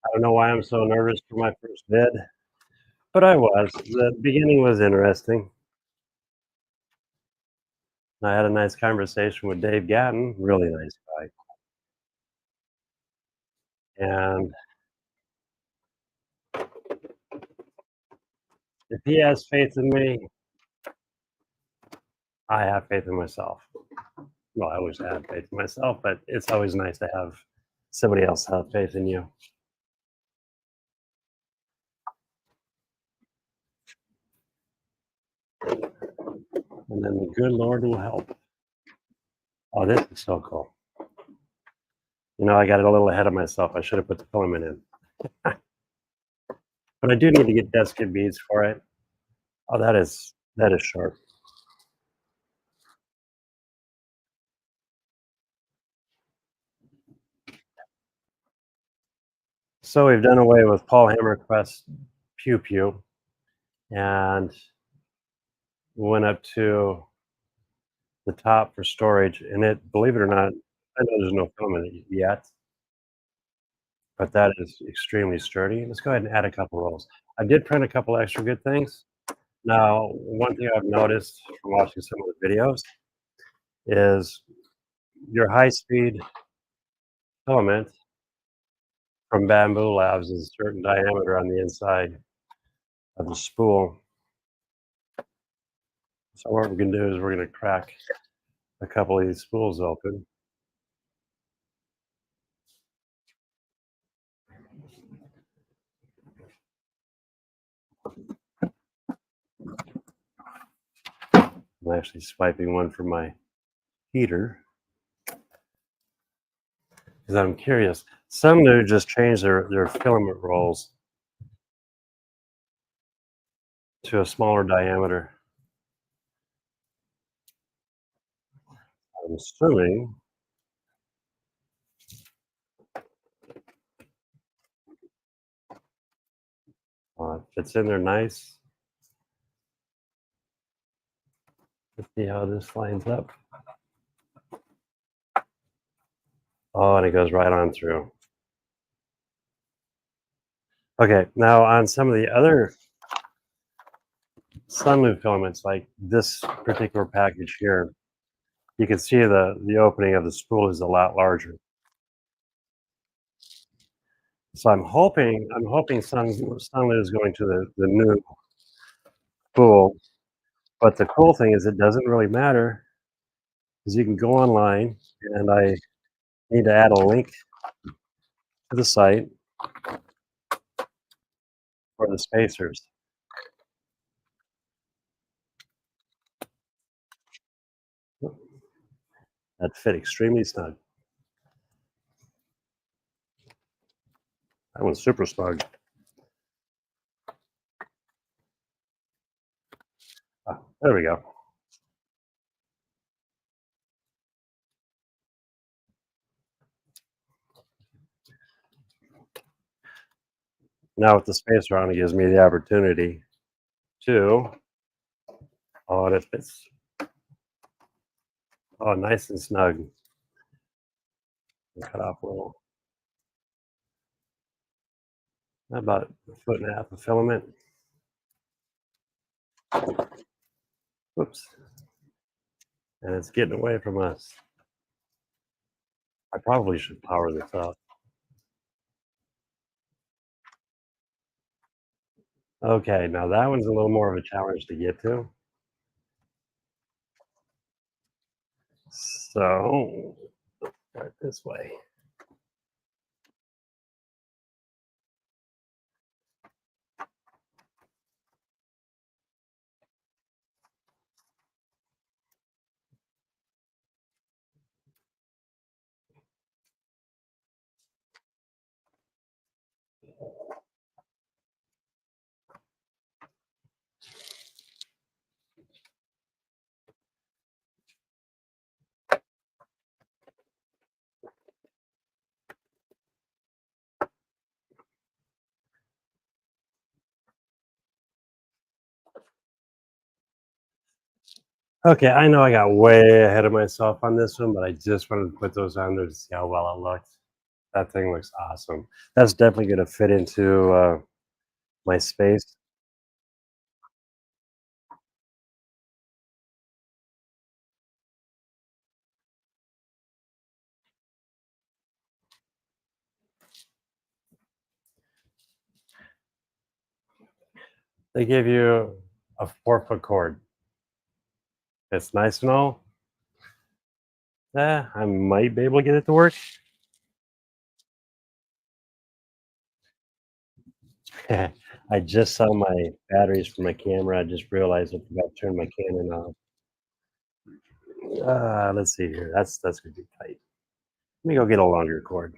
I don't know why I'm so nervous for my first vid, but I was. The beginning was interesting. I had a nice conversation with Dave Gatton, really nice guy. And if he has faith in me, I have faith in myself. Well, I always have faith in myself, but it's always nice to have somebody else have faith in you. And then the good Lord will help. Oh, this is so cool. I got a little ahead of myself. I should have put the filament in. But I do need to get desiccant beads for it. Oh, that is sharp. So we've done away with Paul Hammerquest Pew Pew and went up to the top for storage. And it, believe it or not, I know there's no filament yet, but that is extremely sturdy. Let's go ahead and add a couple rolls. I did print a couple extra good things. Now, one thing I've noticed from watching some of the videos is your high-speed filament from Bambu Labs is a certain diameter on the inside of the spool. So what we're going to do is we're going to crack a couple of these spools open. I'm actually swiping one from my heater because I'm curious. Some do just change their filament rolls to a smaller diameter. I'm assuming it fits in there nice. Let's see how this lines up. Oh, and it goes right on through. Okay, now on some of the other sunroof filaments, like this particular package here, you can see the opening of the spool is a lot larger. So I'm hoping Sunlit is going to the new spool. But the cool thing is it doesn't really matter because you can go online, and I need to add a link to the site for the spacers. That fit extremely snug. That one's super snug. There we go. Now with the spacer on, it gives me the opportunity to, oh, it fits, oh, nice and snug. Cut off a little, about a foot and a half of filament. Whoops. And it's getting away from us. I probably should power this up. Okay, now that one's a little more of a challenge to get to. So, start this way. Okay, I know I got way ahead of myself on this one, but I just wanted to put those on there to see how well it looks. That thing looks awesome. That's definitely gonna fit into, my space. They give you a 4-foot cord. It's nice and all. I might be able to get it to work. I just saw my batteries for my camera. I just realized I forgot to turn my Canon off. Let's see here. That's gonna be tight. Let me go get a longer cord.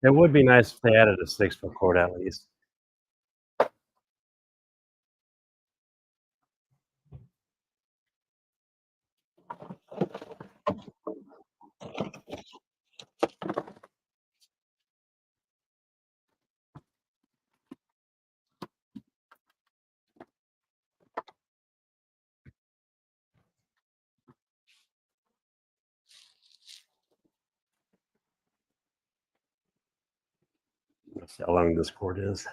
It would be nice if they added a 6-foot cord at least. Let's see how long this cord is.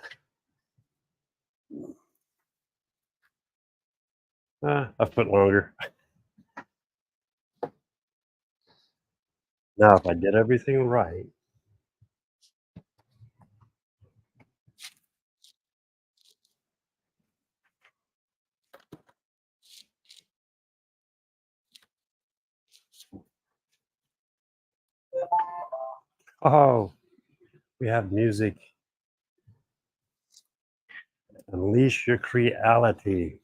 A foot longer. Now, if I did everything right, oh, we have music. Unleash your creativity.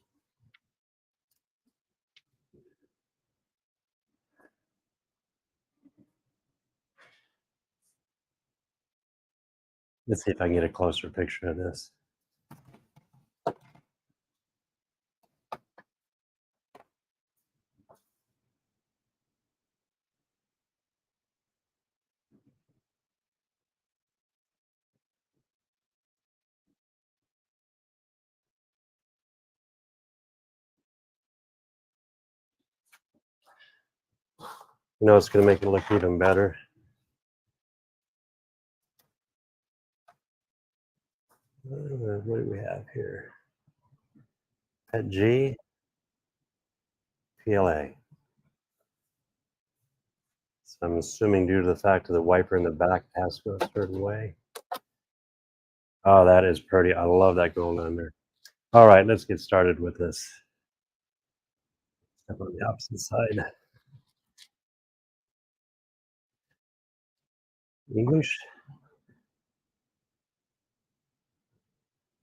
Let's see if I can get a closer picture of this. You know, it's gonna make it look even better. What do we have here? Pet G, PLA. So I'm assuming due to the fact of the wiper in the back has to go a certain way. Oh, that is pretty. I love that going on there. All right, let's get started with this. Step on the opposite side. English,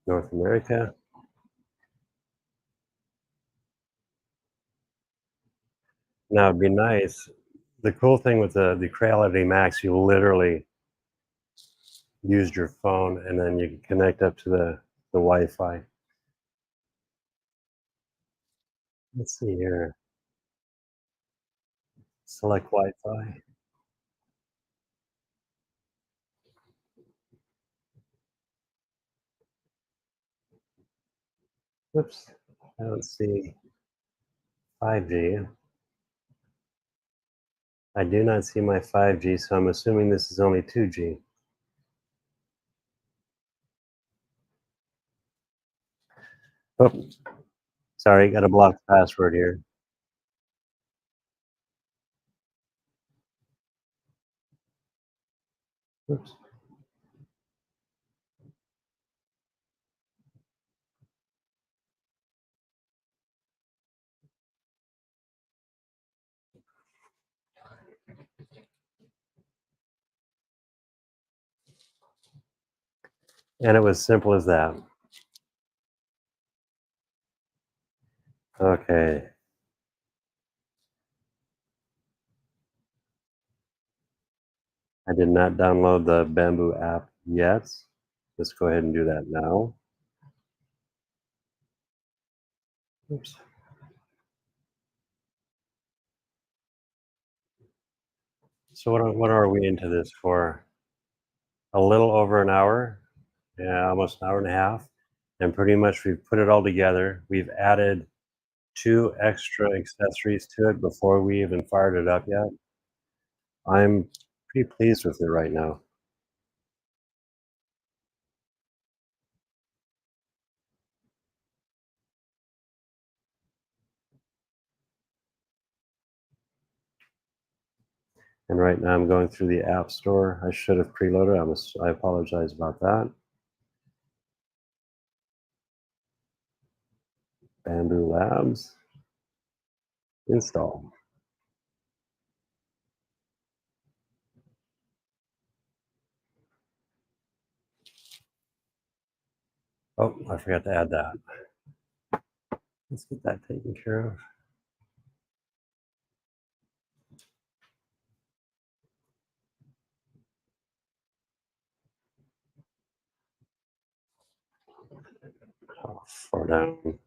North America. Now it'd be nice. The cool thing with the Creality Max, you literally used your phone and then you can connect up to the Wi-Fi. Let's see here. Select Wi-Fi. Whoops. I don't see 5G. I do not see my 5G, so I'm assuming this is only 2G. Oh, sorry, got a blocked password here. Oops. And it was simple as that. Okay. I did not download the Bamboo app yet. Let's go ahead and do that now. Oops. So what are we into this for? A little over an hour, yeah, almost an hour and a half, and pretty much we've put it all together. We've added 2 extra accessories to it before we even fired it up yet. I'm pretty pleased with it right now. And right now I'm going through the App Store. I should have preloaded. I apologize about that. Bamboo Labs, install. Oh, I forgot to add that. Let's get that taken care of. Oh, 4 down.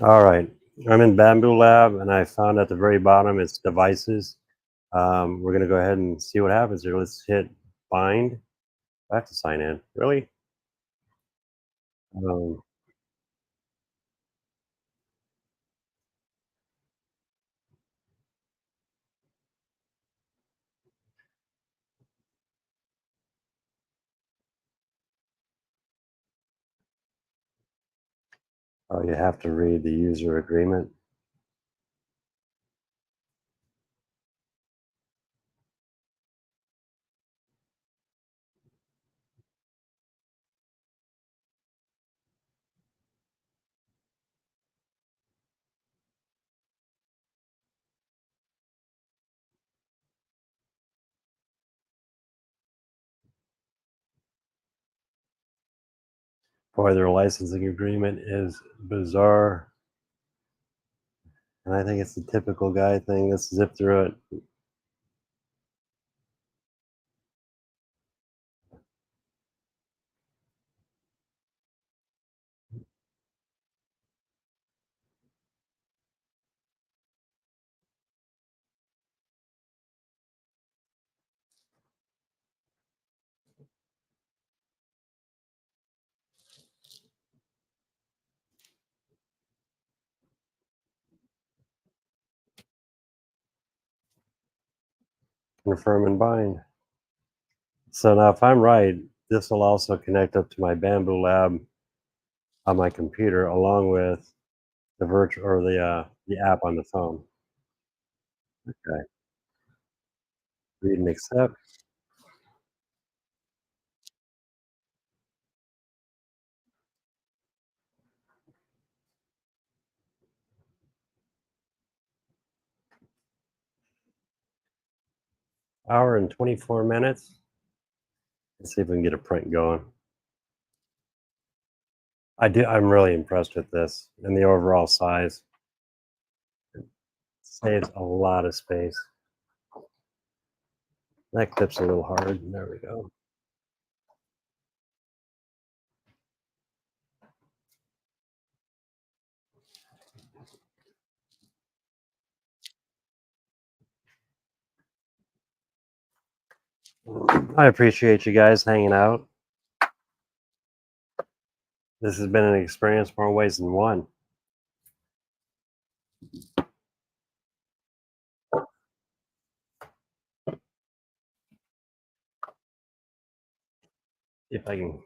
All right. I'm in Bamboo Lab, and I found at the very bottom it's devices. We're going to go ahead and see what happens here. Let's hit bind. I have to sign in. Really? Um, oh, you have to read the user agreement. Boy, their licensing agreement is bizarre. And I think it's the typical guy thing. Let's zip through it. Confirm and bind. So now, if I'm right, this will also connect up to my Bamboo Lab on my computer, along with the virtual or the app on the phone. Okay, read and accept. Hour and 24 minutes. Let's see if we can get a print going. I'm really impressed with this and the overall size. Saves a lot of space. That clip's a little hard. There we go. I appreciate you guys hanging out. This has been an experience more ways than one. If I can.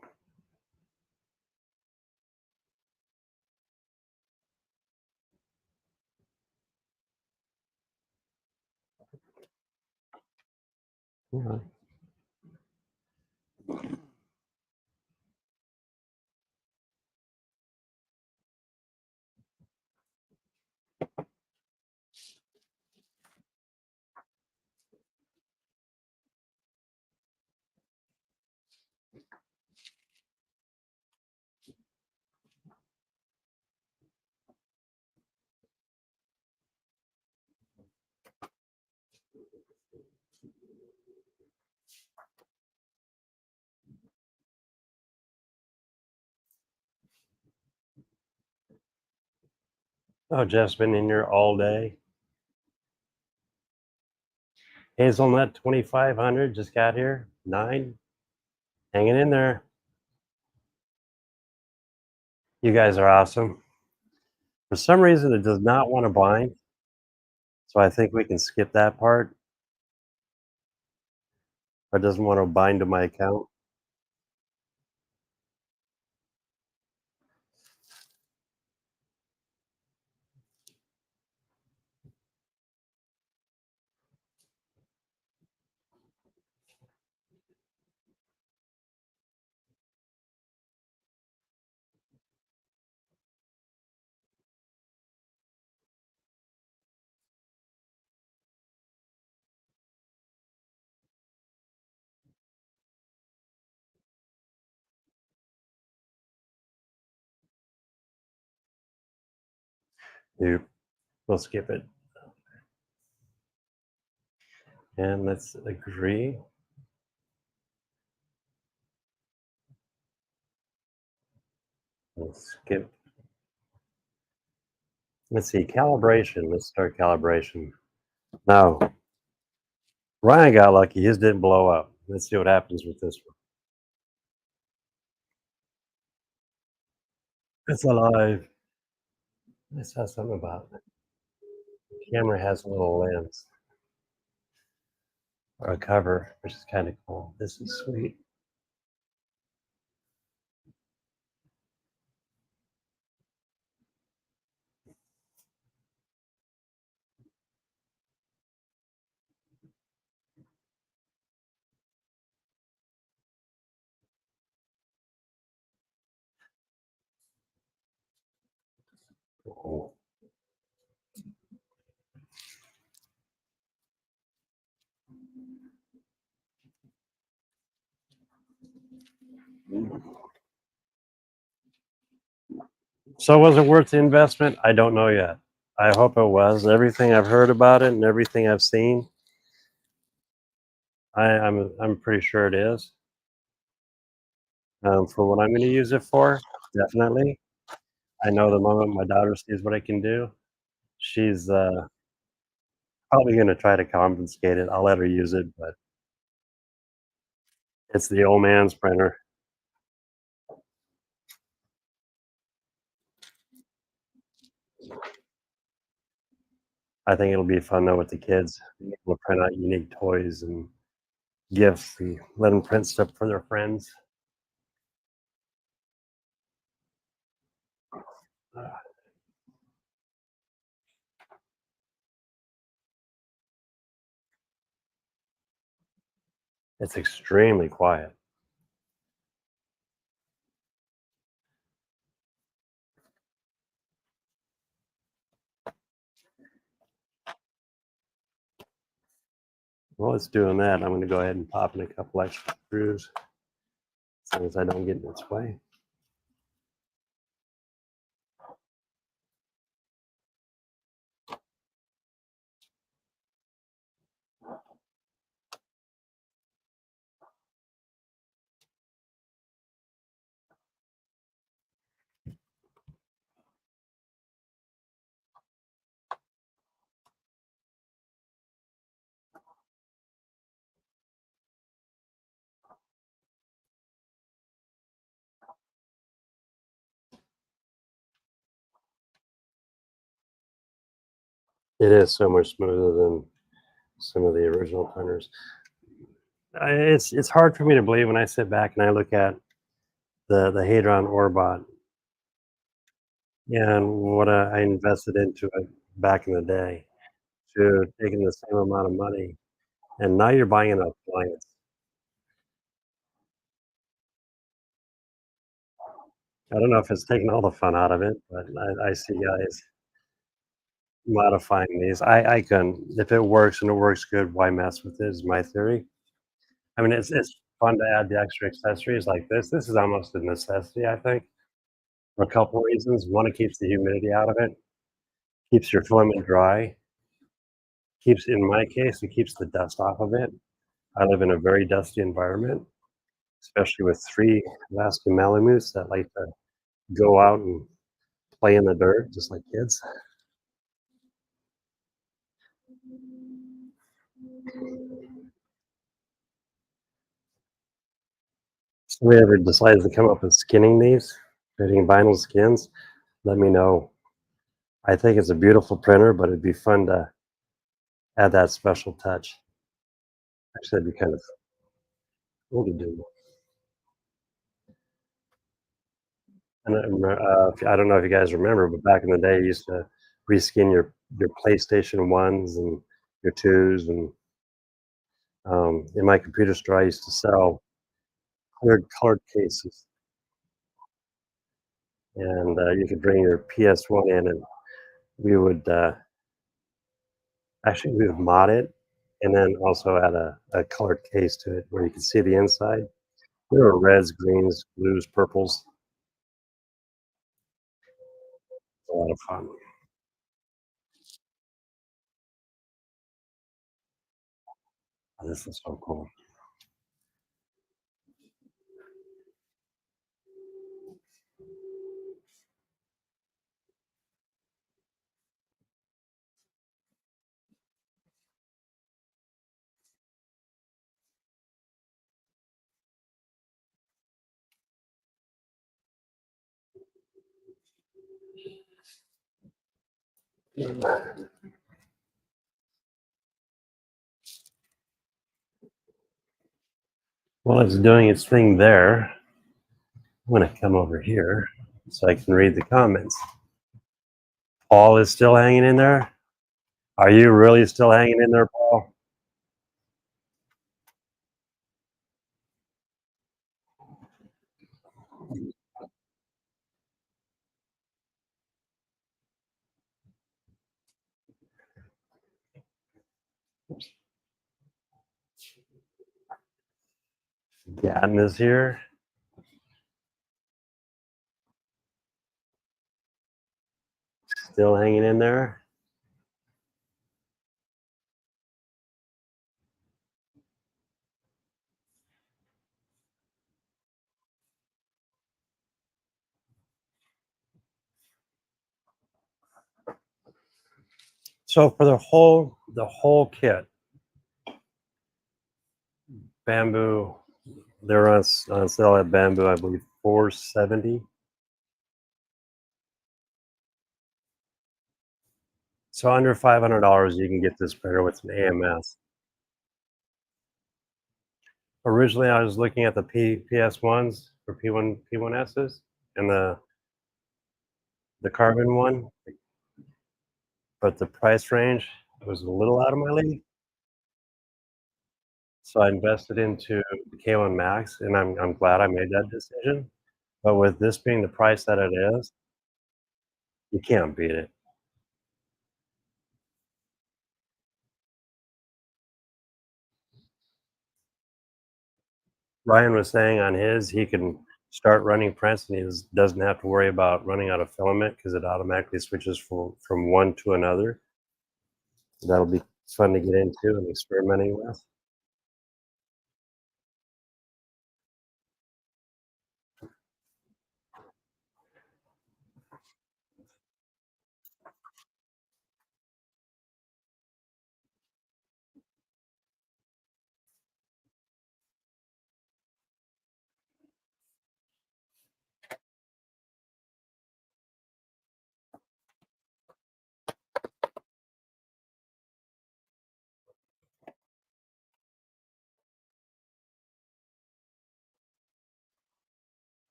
Yeah. Oh, Jeff's been in here all day. Hazelnut 2500 just got here. 9. Hanging in there. You guys are awesome. For some reason, it does not want to bind, so I think we can skip that part. Or it doesn't want to bind to my account. Nope. We'll skip it. And let's agree. We'll skip. Let's see, calibration. Let's start calibration. Now, Ryan got lucky. His didn't blow up. Let's see what happens with this one. It's alive. I saw something about it. The camera has a little lens or a cover, which is kind of cool. This is sweet. Cool. So was it worth the investment? I don't know yet. I hope it was. Everything I've heard about it and everything I've seen, I'm pretty sure it is. For what I'm going to use it for, definitely. I know the moment my daughter sees what I can do, she's probably going to try to confiscate it. I'll let her use it, but it's the old man's printer. I think it'll be fun though with the kids. Being able to print out unique toys and gifts and let them print stuff for their friends. Uh, it's extremely quiet. Well, it's doing that. I'm going to go ahead and pop in a couple extra screws as long as I don't get in its way. It is so much smoother than some of the original printers. It's hard for me to believe when I sit back and I look at the Hadron Orbot and what I invested into it back in the day to taking the same amount of money, and now you're buying an appliance. I don't know if it's taking all the fun out of it, but I see guys modifying these. I couldn't. If it works and it works good, why mess with it? Is my theory. I mean, it's fun to add the extra accessories like this. This is almost a necessity, I think, for a couple reasons. One, it keeps the humidity out of it, keeps your filament dry, keeps, in my case, it keeps the dust off of it. I live in a very dusty environment, especially with 3 Alaskan Malamutes that like to go out and play in the dirt just like kids. we ever decides to come up with skinning these, creating vinyl skins, let me know. I think it's a beautiful printer, but it'd be fun to add that special touch. Actually, that'd be kind of cool to do. And I don't know if you guys remember, but back in the day, you used to reskin your PlayStation 1s and your 2s, and, in my computer store, I used to sell colored cases, and, you could bring your PS1 in, and we would, actually, we would mod it and then also add a colored case to it where you could see the inside. There were reds, greens, blues, purples. A lot of fun. Oh, this is so cool. While it's doing its thing there, I'm gonna come over here so I can read the comments. Paul is still hanging in there? Are you really still hanging in there, Paul? Gatton is here. Still hanging in there. So for the whole kit, Bambu, they're on sale at Bambu, I believe 470. So under $500, you can get this printer with an AMS. Originally, I was looking at the PS1s for P1Ss and the carbon one, but the price range was a little out of my league. So I invested into the K1 Max, and I'm glad I made that decision. But with this being the price that it is, you can't beat it. Ryan was saying on his, he can start running prints, and doesn't have to worry about running out of filament because it automatically switches from one to another. That'll be fun to get into and experimenting with.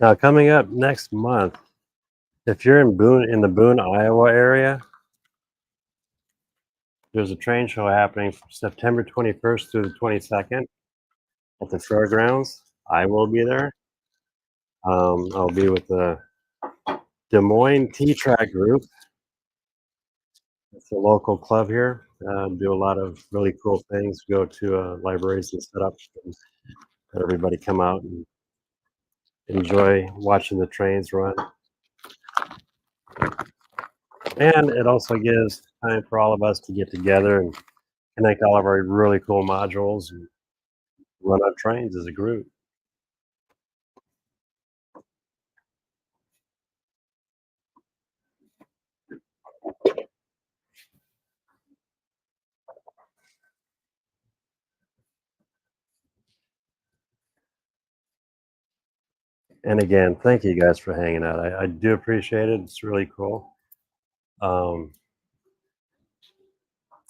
Now, coming up next month, if you're in the Boone, Iowa area, there's a train show happening from September 21st through the 22nd at the fairgrounds. I will be there. I'll be with the Des Moines T-Track group. It's a local club here. Do a lot of really cool things. Go to libraries and set up. And let everybody come out and enjoy watching the trains run. And it also gives time for all of us to get together and connect all of our really cool modules and run our trains as a group. And again, thank you guys for hanging out. I do appreciate it. It's really cool. Um,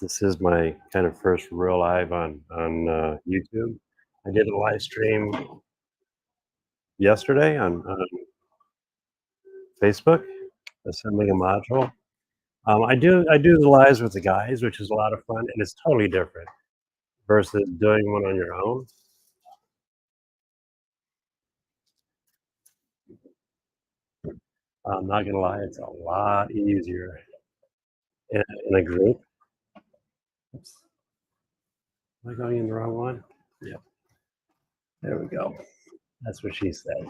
this is my kind of first real live on YouTube. I did a live stream yesterday on Facebook, assembling a module. I do the lives with the guys, which is a lot of fun, and it's totally different versus doing one on your own. I'm not gonna lie, it's a lot easier in a group. Oops, am I going in the wrong one? Yeah, there we go. That's what she said.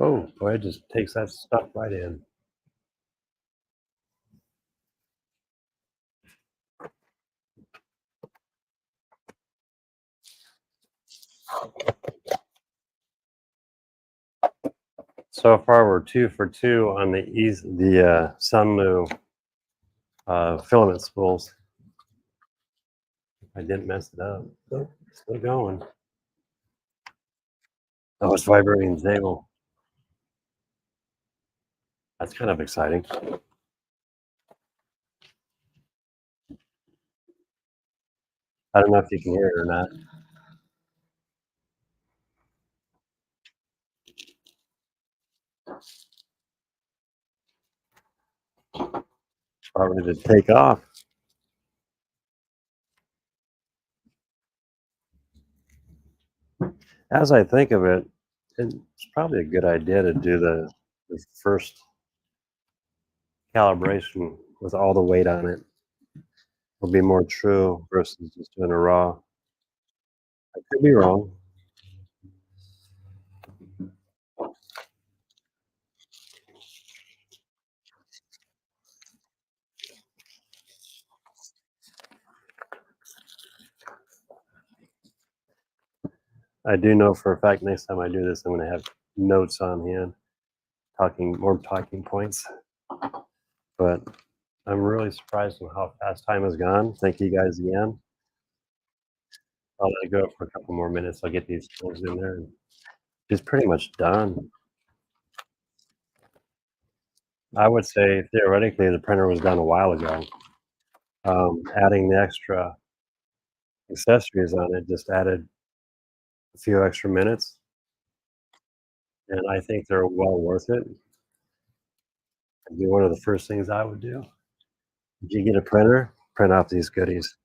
Oh, boy, it just takes that stuff right in. So far, we're 2 for 2 on the Sunlu filament spools. I didn't mess it up. Oh, still going. Oh, it's vibrating the table. That's kind of exciting. I don't know if you can hear it or not. About ready to take off. As I think of it, it's probably a good idea to do the first calibration with all the weight on it. It'll be more true versus just doing a raw. I could be wrong. I do know for a fact next time I do this, I'm going to have notes on hand, more talking points. But I'm really surprised on how fast time has gone. Thank you guys again. I'll let it go for a couple more minutes. I'll get these tools in there. And it's pretty much done. I would say theoretically the printer was done a while ago. Adding the extra accessories on it just added a few extra minutes, and I think they're well worth it. It'd be one of the first things I would do. If you get a printer, print off these goodies.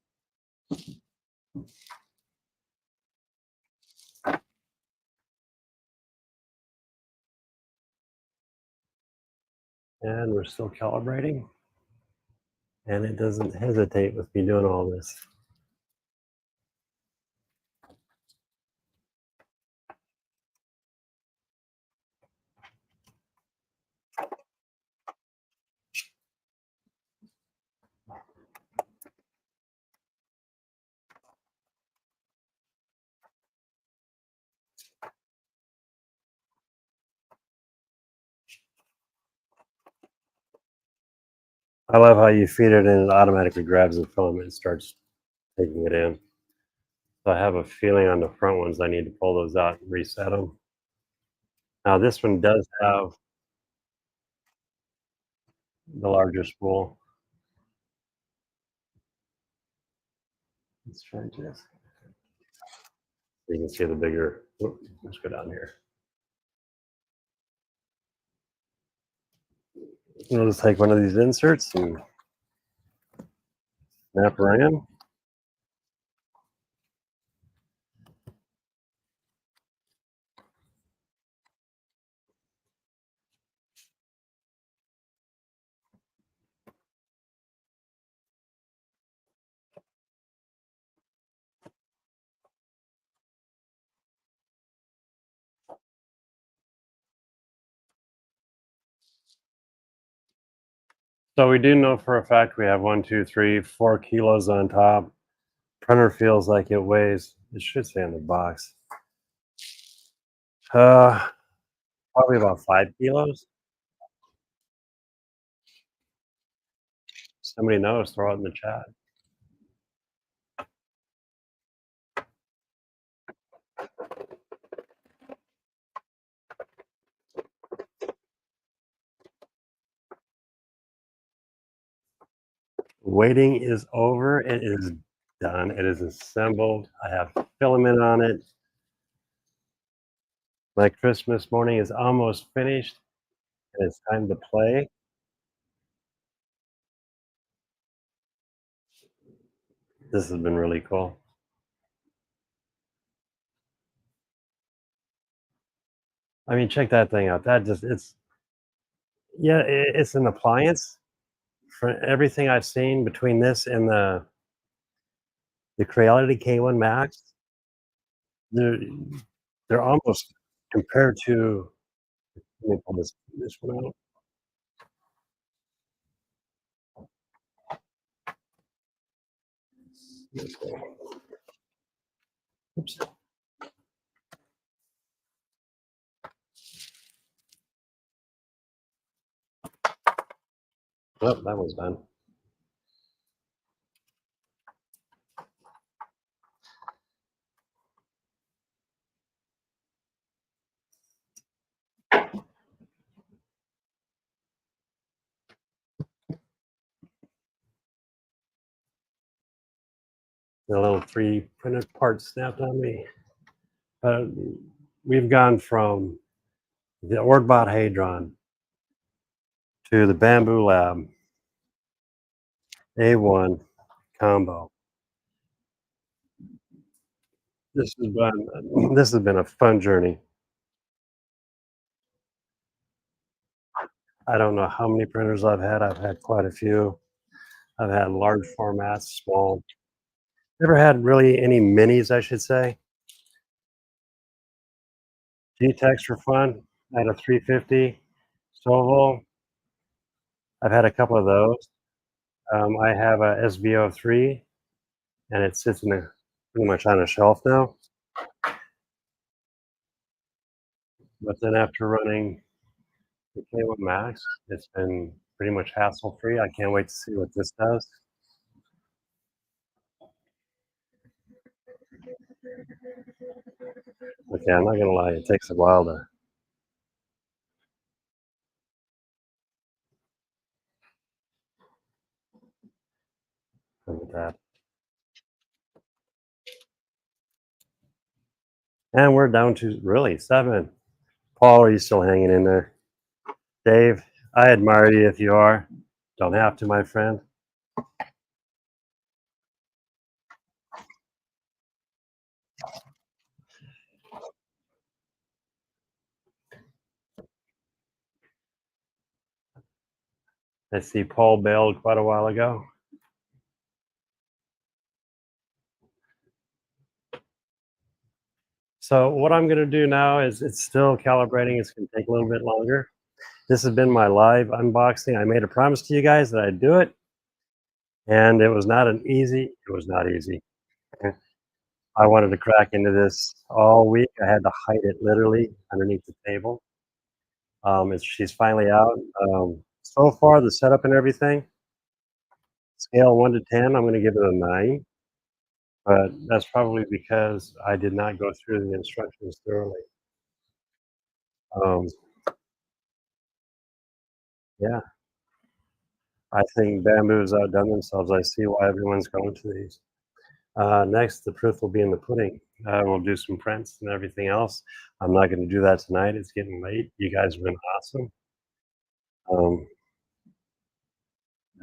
And we're still calibrating, and it doesn't hesitate with me doing all this. I love how you feed it and it automatically grabs the filament and starts taking it in. So I have a feeling on the front ones I need to pull those out and reset them. Now this one does have the larger spool. Let's try this. You can see the bigger. Let's go down here. We'll just take one of these inserts and snap her in. So we do know for a fact we have 1, 2, 3, 4 kilos on top. Printer feels like it weighs, it should say in the box, uh, probably about 5 kilos. Somebody knows, throw it in the chat. Waiting is over. It is done. It is assembled. I have filament on it. My Christmas morning is almost finished, and it's time to play. This has been really cool. I mean, check that thing out. That just it's yeah, it's an appliance for everything I've seen between this and the Creality K1 Max. They're they're almost compared to. Let me pull this one out. Oops. Oh, that one's done. The little 3 printed parts snapped on me. But we've gone from the Ordbot Hadron to the Bambu Lab A1 Combo. This has been a fun journey. I don't know how many printers I've had. I've had quite a few. I've had large formats, small. Never had really any minis, I should say. G-Techs for fun. I had a 350 Stovall. I've had a couple of those. I have a SVO3, and it sits pretty much on a shelf now. But then after running the K1 Max, it's been pretty much hassle-free. I can't wait to see what this does. Okay, I'm not gonna lie, it takes a while to look at that. And we're down to really 7. Paul, are you still hanging in there? Dave, I admire you if you are. Don't have to, my friend. I see Paul bailed quite a while ago. So what I'm gonna do now is it's still calibrating. It's gonna take a little bit longer. This has been my live unboxing. I made a promise to you guys that I'd do it, and it was not easy. I wanted to crack into this all week. I had to hide it literally underneath the table. She's finally out. So far, the setup and everything, scale 1 to 10, I'm going to give it a 9. But that's probably because I did not go through the instructions thoroughly. Um, yeah, I think Bamboo's outdone themselves. I see why everyone's going to these. Next, the proof will be in the pudding. We'll do some prints and everything else. I'm not going to do that tonight. It's getting late. You guys have been awesome. Um,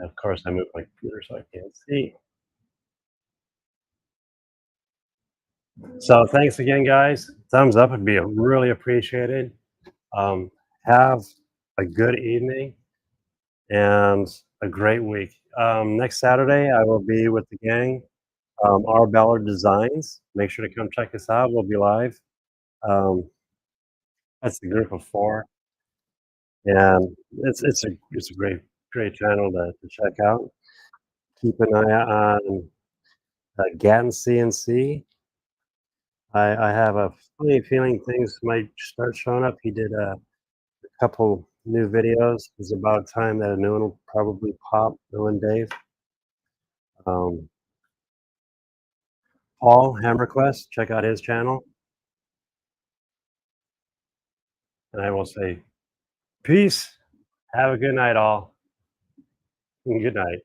of course, I moved my computer so I can't see. So thanks again, guys. Thumbs up would be really appreciated. Um, have a good evening and a great week. Next Saturday, I will be with the gang, R. Ballard Designs. Make sure to come check us out. We'll be live. Um, that's the group of 4, and it's a great channel to check out. Keep an eye on Gatton CNC. I have a funny feeling things might start showing up. He did a couple new videos. It's about time that a new one will probably pop. New one, Dave. Um, Paul Hammerquest, check out his channel. And I will say, peace. Have a good night, all. Good night.